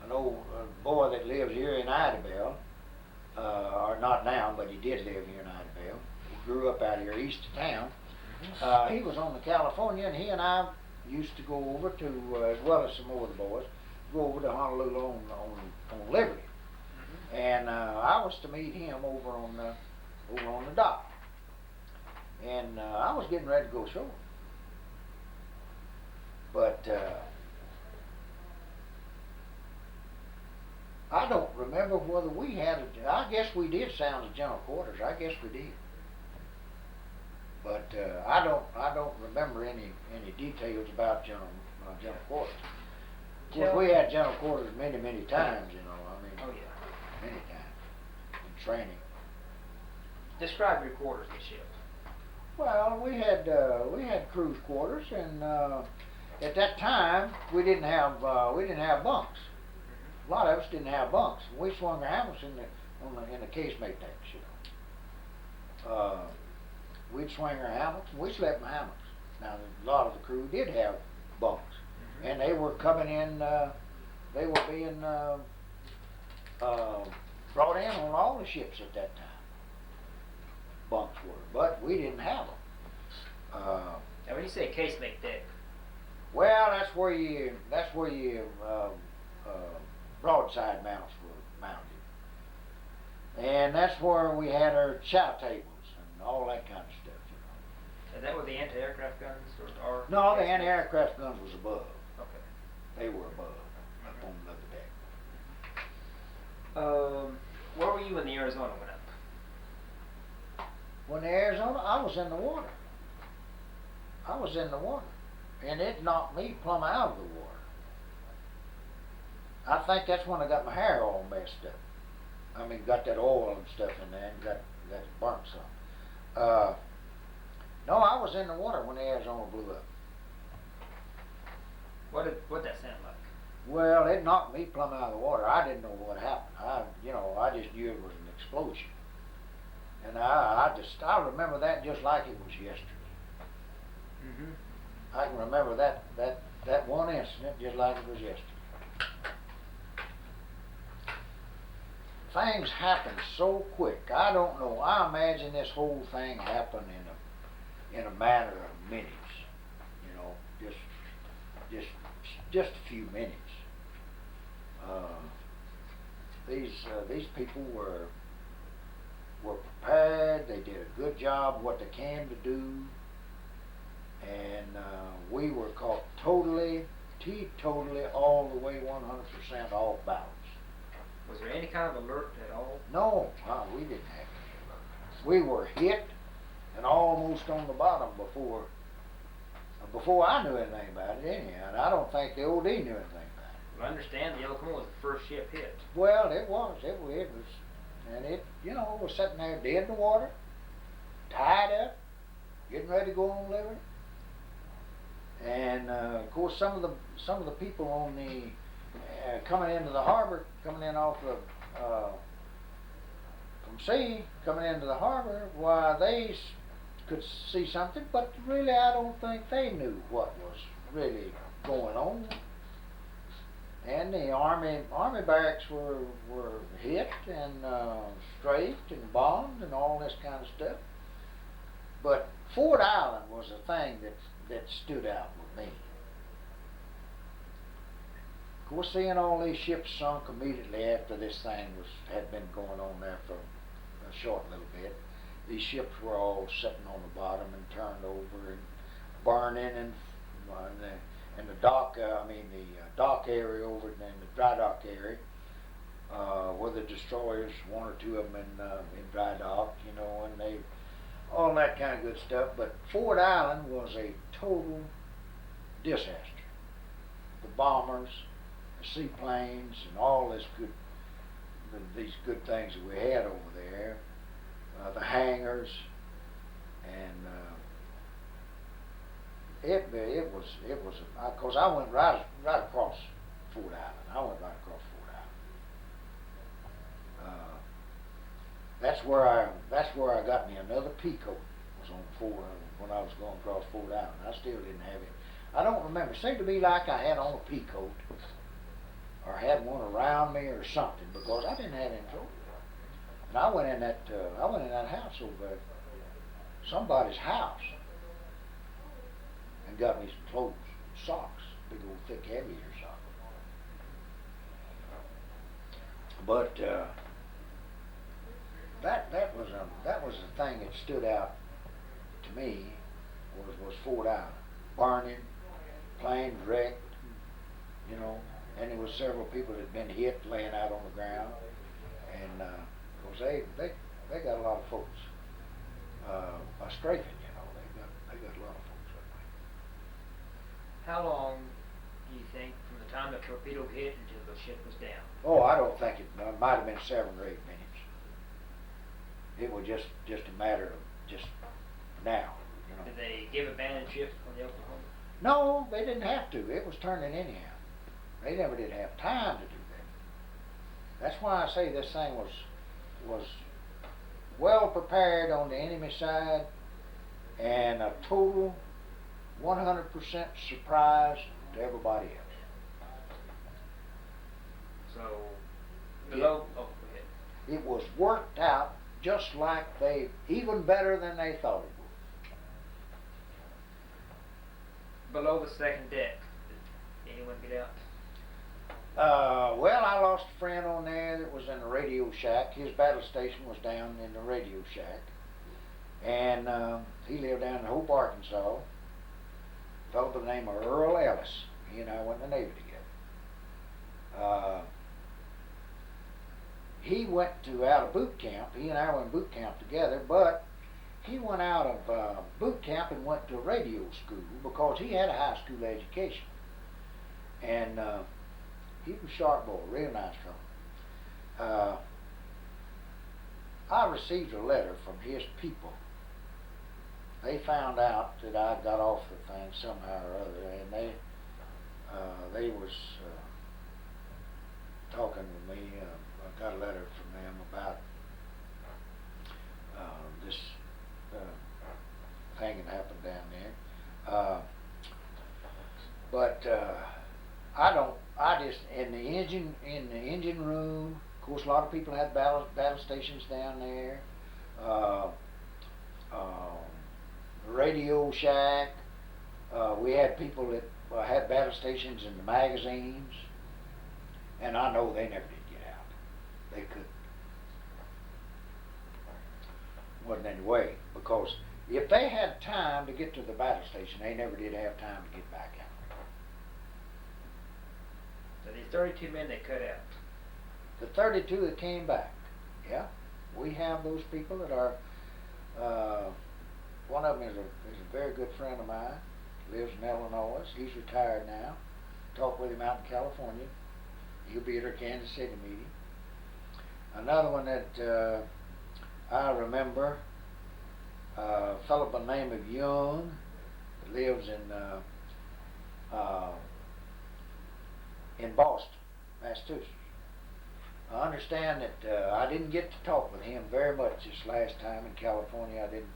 An old boy that lives here in Idabel, or not now, but he did live here in Idabel. He grew up out here east of town. He was on the California, and he and I used to go over to, as well as some more of the boys, go over to Honolulu on Liberty. And I was to meet him over on the dock. And I was getting ready to go ashore. But I don't remember whether we had I guess we did sound at general quarters. I guess we did. But I don't remember any details about general quarters. Of course, we had general quarters many times, you know. I mean, Oh yeah. many times in training. Describe your quarters of the ship. Well, we had cruise quarters, and at that time we didn't have bunks. A lot of us didn't have bunks. We swung our hammocks in the casemate decks, you know. We'd swing our hammocks, and we slept in hammocks. Now, a lot of the crew did have bunks, and they were coming in. They were being brought in on all the ships at that time. Bunks were, but we didn't have them. Now, when you say casemate deck, Well, that's where you broadside mounts were mounted, and that's where we had our chow tables and all that kind of stuff. You know. is that where the anti-aircraft guns are? No, the anti-aircraft guns was above. Okay. They were above, up on the other deck. Where were you when the Arizona went up? When the Arizona, I was in the water. And it knocked me plumb out of the water. I think that's when I got my hair all messed up. I mean, got that oil and stuff in there and got it burnt some. No, I was in the water when the Arizona blew up. What'd that sound like? Well, it knocked me plumb out of the water. I didn't know what happened. I just knew it was an explosion. And I remember that just like it was yesterday. I can remember that one incident just like it was yesterday. Things happen so quick. I don't know. I imagine this whole thing happened in a matter of minutes. You know, just a few minutes. These people were prepared. They did a good job what they came to do, and we were caught teetotally all the way 100% off balance. Was there any kind of alert at all? No, we didn't have any alert. We were hit and almost on the bottom before I knew anything about it anyhow, and I don't think the OD knew anything about it. Well, I understand the Oklahoma was the first ship hit. Well, it was, and it, was sitting there dead in the water, tied up, getting ready to go on Liberty. And of course, some of the people on the coming into the harbor, coming in off of from sea, coming into the harbor, why they could see something, but really I don't think they knew what was really going on. And the army barracks were hit and strafed and bombed and all this kind of stuff. But Fort Island was the thing that stood out with me. Of course, seeing all these ships sunk immediately after this thing had been going on there for a short little bit, these ships were all sitting on the bottom and turned over and burning, and the dock, the dock area over in the dry dock area, where the destroyers, one or two of them in dry dock, and they, all that kind of good stuff. But Ford Island was a total disaster. The bombers, the seaplanes, and all this these good things that we had over there, the hangars, and it was, because I went right across Ford Island. I went right across Ford Island. That's where I got me another peacoat. Was on Ford when I was going across Ford Island. I still didn't have it. I don't remember. It seemed to me like I had on a peacoat, or had one around me or something, because I didn't have any clothes. And I went in that house over there, somebody's house, and got me some clothes, socks, big old thick heavy socks. But that was the thing that stood out to me was Ford Island, burning, planes wrecked, and there was several people that had been hit laying out on the ground, and because they got a lot of folks strafing, they got a lot of folks that way. How long do you think from the time the torpedo hit until the ship was down? Oh, I don't think it might have been 7 or 8 minutes. It was just a matter of just now, Did they give abandoned ship on the Oklahoma? No, they didn't have to. It was turning anyhow. They never did have time to do that. That's why I say this thing was well prepared on the enemy side, and a total 100% surprise to everybody else. So, below, oh, go ahead. It was worked out just like even better than they thought it would. Below the second deck, did anyone get out? Well, I lost a friend on there that was in the radio shack. His battle station was down in the radio shack. And he lived down in Hope, Arkansas. A fellow by the name of Earl Ellis. He and I went in the Navy together. He went out of boot camp. He and I went in boot camp together, but he went out of boot camp and went to radio school because he had a high school education. And he was a sharp boy, real nice fellow. I received a letter from his people. They found out that I got off the thing somehow or other, and they was talking with me. I got a letter from them about this thing that happened down there. But I just in the engine room. Of course, a lot of people had battle stations down there. Radio shack. We had people that had battle stations in the magazines, and I know they never did get out. They couldn't. Wasn't any way, because if they had time to get to the battle station, they never did have time to get back out. So these 32 men they cut out. The 32 that came back, yeah, we have those people that are. One of them is a very good friend of mine. Lives in Illinois. He's retired now. Talked with him out in California. He'll be at our Kansas City meeting. Another one that I remember, a fellow by the name of Young, that lives in Boston, Massachusetts. I understand that I didn't get to talk with him very much this last time in California. I didn't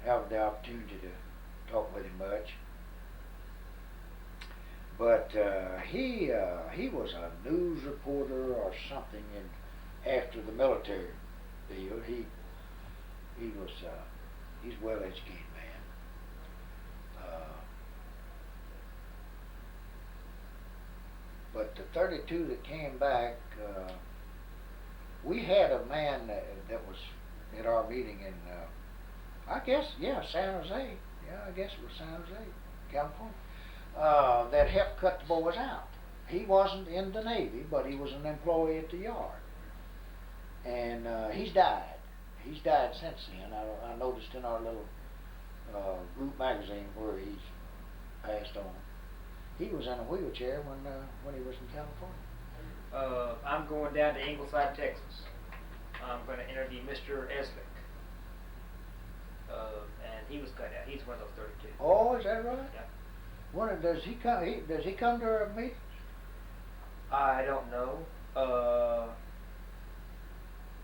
have the opportunity to talk with him much. But he was a news reporter or something after the military deal. He's a well-educated man. But the 32 that came back, we had a man that was at our meeting in, I guess, yeah, San Jose. Yeah, I guess it was San Jose, California. That helped cut the boys out. He wasn't in the Navy, but he was an employee at the yard. And he's died. He's died since then. I noticed in our little group magazine where he's passed on. He was in a wheelchair when he was in California. I'm going down to Ingleside, Texas. I'm going to interview Mr. Eslick. And he was cut out. He's one of those 32. Oh, is that right? Yeah. When does he come? Does he come to our meetings? I don't know.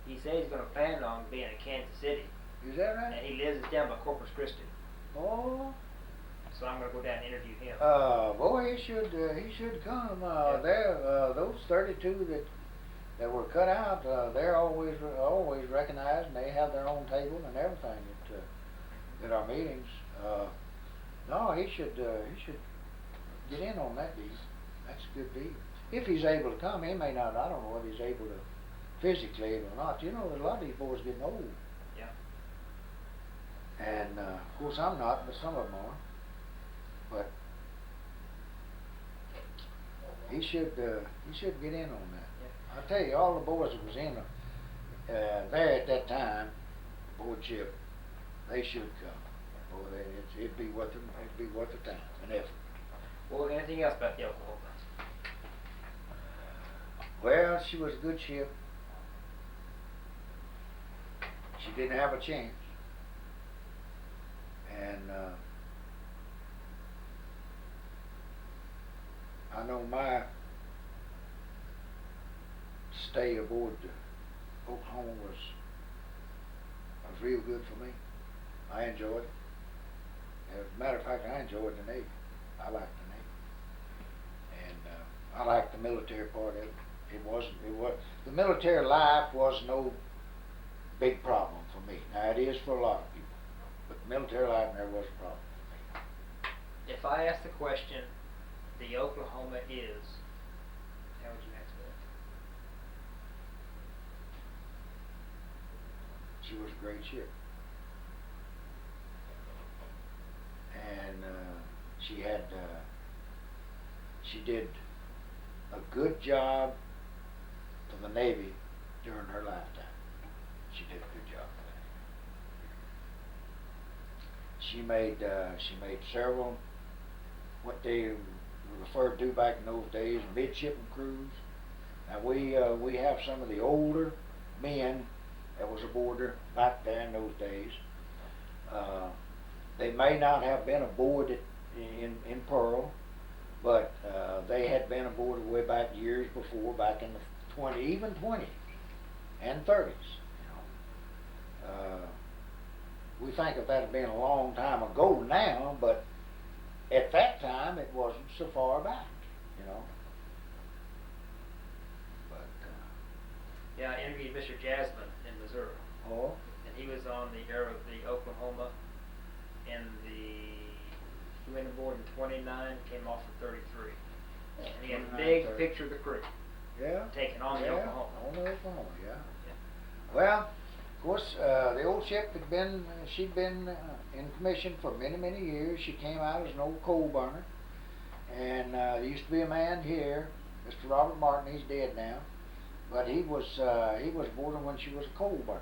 He says he's going to plan on being in Kansas City. Is that right? And he lives down by Corpus Christi. Oh. So I'm going to go down and interview him. Boy, he should come. Those 32 that were cut out, they're always recognized, and they have their own table and everything at our meetings. No, he should get in on that deal. That's a good deal. If he's able to come, he may not. I don't know whether he's able to physically or not. You know, a lot of these boys getting old. Yeah. And of course I'm not, but some of them are. But he should get in on that. Yeah. I tell you, all the boys that was in there at that time, boardship, they should come. Boy, it'd be worth the time and effort. Well, anything else about the Oklahoma? Well, she was a good ship. She didn't have a chance, and I know my stay aboard the Oklahoma was real good for me. I enjoyed it. As a matter of fact, I enjoyed the Navy. I liked the Navy, and I liked the military part of it. The military life was no big problem for me. Now it is for a lot of people, but the military life never was a problem for me. If I ask the question, the Oklahoma is, how would you answer that? She was a great ship, and she did a good job for the Navy during her lifetime. She did a good job for that. She made several what they referred to back in those days midshipman crews. Now we have some of the older men that was aboard her back there in those days. They may not have been aboard in Pearl, but they had been aboard way back years before, back in the 20s and 30s. We think of that as being a long time ago now, but at that time it wasn't so far back, But Yeah, I interviewed Mr. Jasmine in Missouri, oh, and he was on the Oklahoma, he went aboard in 29, came off in 33. And he had a 29, big 30. picture of the crew yeah, taken on the Oklahoma. on the Oklahoma, yeah. Well, of course, the old ship she'd been in commission for many, many years. She came out as an old coal burner, and there used to be a man here, Mr. Robert Martin. He's dead now, but he was aboard her when she was a coal burner,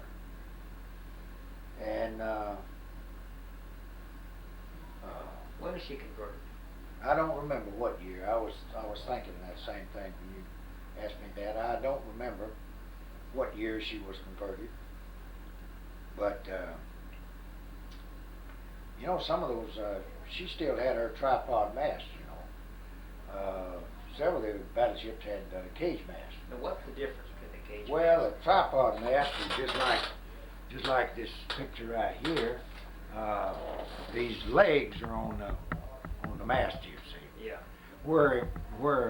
and When was she converted? I don't remember what year. I was thinking that same thing when you asked me that. I don't remember what year she was converted. But some of those she still had her tripod mast. Several of the battleships had cage mast. Now, what's the difference between the cage? Well, a tripod mast is just like this picture right here. These legs are on the mast, you see. Yeah. Where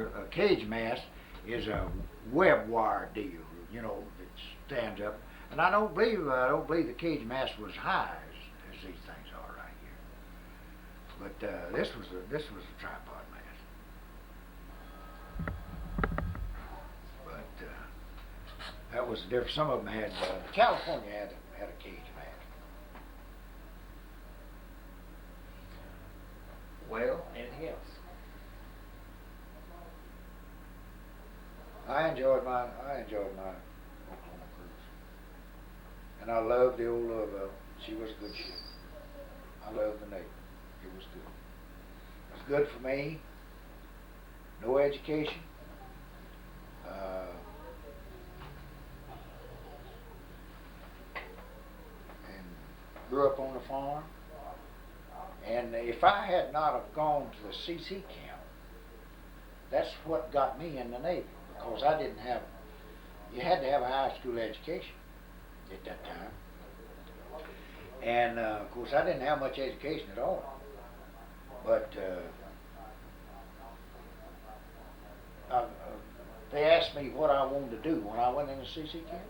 a cage mast is a web wire deal, that stands up. And I don't believe the cage mast was high as these things are right here. But this was a tripod mast. was different. Some of them had, California had a cage match. Well, anything else? I enjoyed my Oklahoma cruise, and I loved the old Louisville. She was a good ship. I loved the Navy. It was good. It was good for me. No education. And grew up on a farm. And if I had not have gone to the CC camp, that's what got me in the Navy, because I didn't have, you had to have a high school education at that time. And of course I didn't have much education at all. But they asked me what I wanted to do when I went in the CC camp.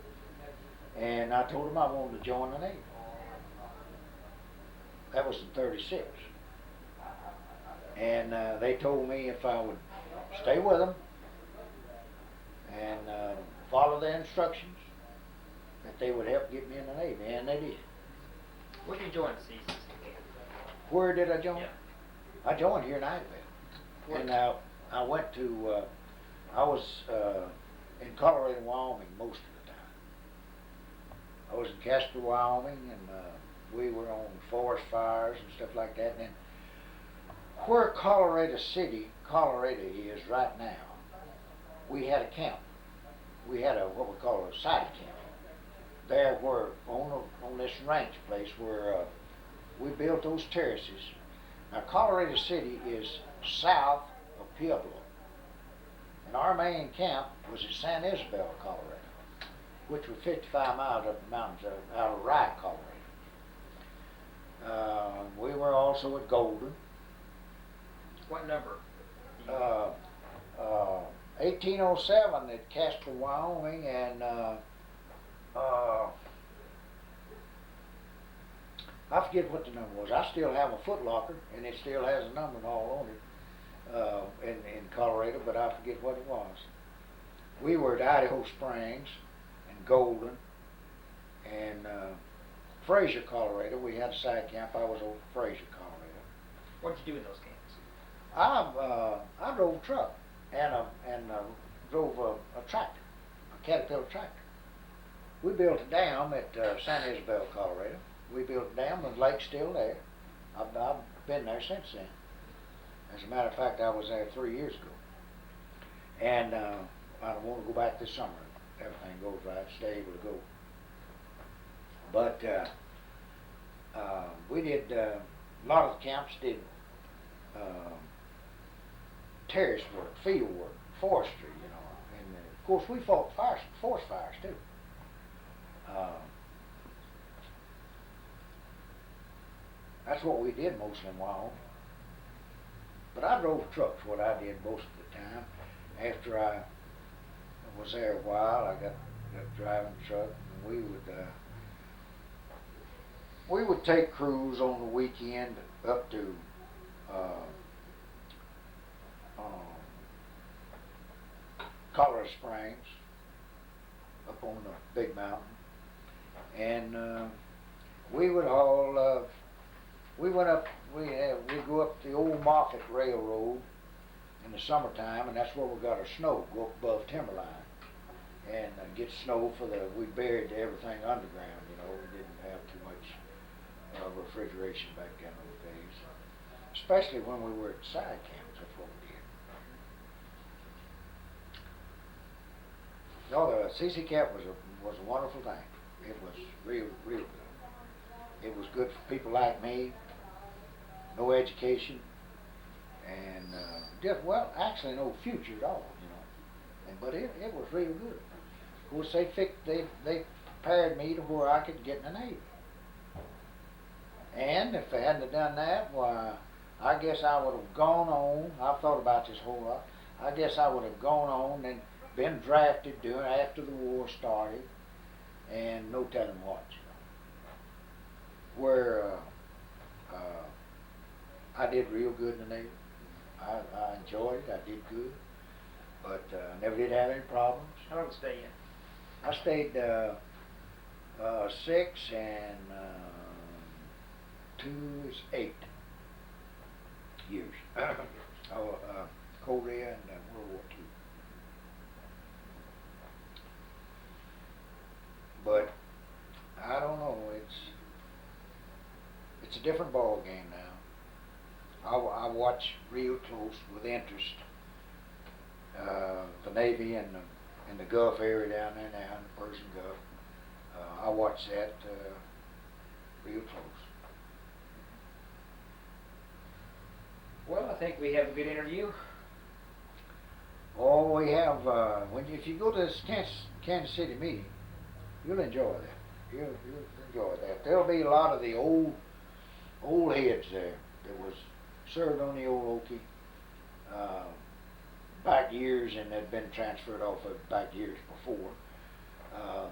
And I told them I wanted to join the Navy. That was in '36. And they told me if I would stay with them and follow their instructions, that they would help get me in the Navy, and they did. Where did you join CCC? Where did I join? Yeah. I joined here in Idaho. And I went to, I was in Colorado and Wyoming most of the time. I was in Casper, Wyoming, and we were on forest fires and stuff like that. And then where Colorado City, Colorado is right now, we had a camp. We had a what we call a side camp. There were on this ranch place where we built those terraces. Now Colorado City is south of Pueblo, and our main camp was at San Isabel, Colorado, which was 55 miles up the mountains out of Rye, Colorado. We were also at Golden. What number? 1807 at Casper, Wyoming, and I forget what the number was. I still have a foot locker, and it still has a number and all on it in Colorado, but I forget what it was. We were at Idaho Springs and Golden and Fraser, Colorado. We had a side camp. I was over Fraser, Colorado. What did you do in those camps? I drove a truck and drove a tractor, a Caterpillar tractor. We built a dam at San Isabel, Colorado. We built a dam, and the lake's still there. I've been there since then. As a matter of fact, I was there 3 years ago. And I want to go back this summer. If everything goes right, stay able to go. But we did, a lot of the camps did terrace work, field work, forestry, you know. And of course we fought forest fires too. That's what we did mostly in Wyoming. But I drove trucks, what I did most of the time. After I was there a while, I got driving a truck, and we would take crews on the weekend up to Colorado Springs, up on the big mountain, and we would haul. We went up. We go up the old Moffett Railroad in the summertime, and that's where we got our snow. Go up above timberline and get snow for we buried everything underground. You know, we didn't have too much refrigeration back in those days. Especially when we were at side camps, that's what we did. No, the CC camp was a wonderful thing. It was real good. It was good for people like me, no education, and actually no future at all, you know. But it was real good. Of course, they prepared me to where I could get in the Navy. And if they hadn't have done that, why, I guess I would have gone on. I've thought about this whole lot. I guess I would have gone on and been drafted after the war started, and no telling what, you know. Where I did real good in the Navy. I enjoyed it. I did good, but never did have any problems. How long did you stay in? I stayed 6 and 2 is 8 years. Korea and World War II. But I don't know. It's a different ball game now. I watch real close with interest the Navy and the Gulf area down there now, in the Persian Gulf. I watch that real close. Well, I think we have a good interview. Oh, we have. If you go to this Kansas City meeting, you'll enjoy that. You'll enjoy that. There'll be a lot of the old heads there that was served on the old Okie back years and had been transferred off of back years before.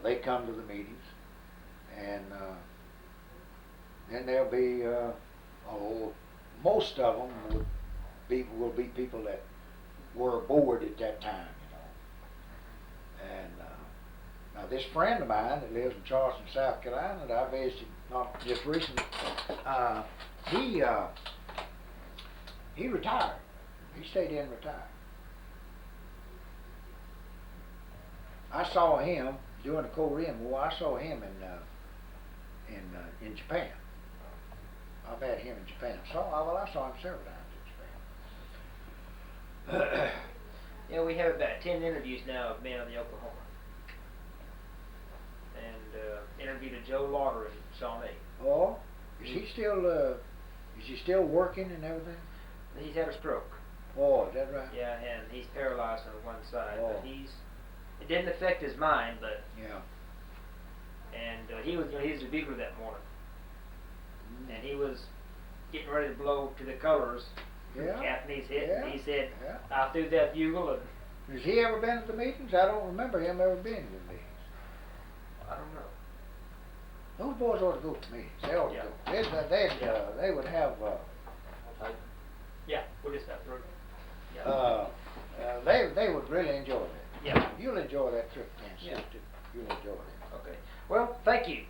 They come to the meetings, and then there'll be most of them will be people that were aboard at that time, you know. And now this friend of mine that lives in Charleston, South Carolina, that I visited not just recently, he retired. He stayed in and retired. I saw him during the Korean War. I saw him in Japan. I met him in Japan. I saw him several times in Japan. Yeah, we have about 10 interviews now of men on the Oklahoma. And interviewed a Joe Lauder in Shawnee. Oh, is he still working and everything? He's had a stroke. Oh, is that right? Yeah, and he's paralyzed on one side, Oh. but it didn't affect his mind, but Yeah. and he was a bugler that morning, and he was getting ready to blow to the colors. Yeah. Captain's hit, Yeah. and he said, Yeah. "I threw that bugle," and Has he ever been at the meetings? I don't remember him ever being at the meetings. I don't know. Those boys ought to go to meetings. They ought to Yeah. go. They would have. Yeah, we'll just have through. Yeah. They would really enjoy that. Yeah. You'll enjoy that trip, Kansas Yeah. City, too. You'll enjoy it. Okay. Well, thank you.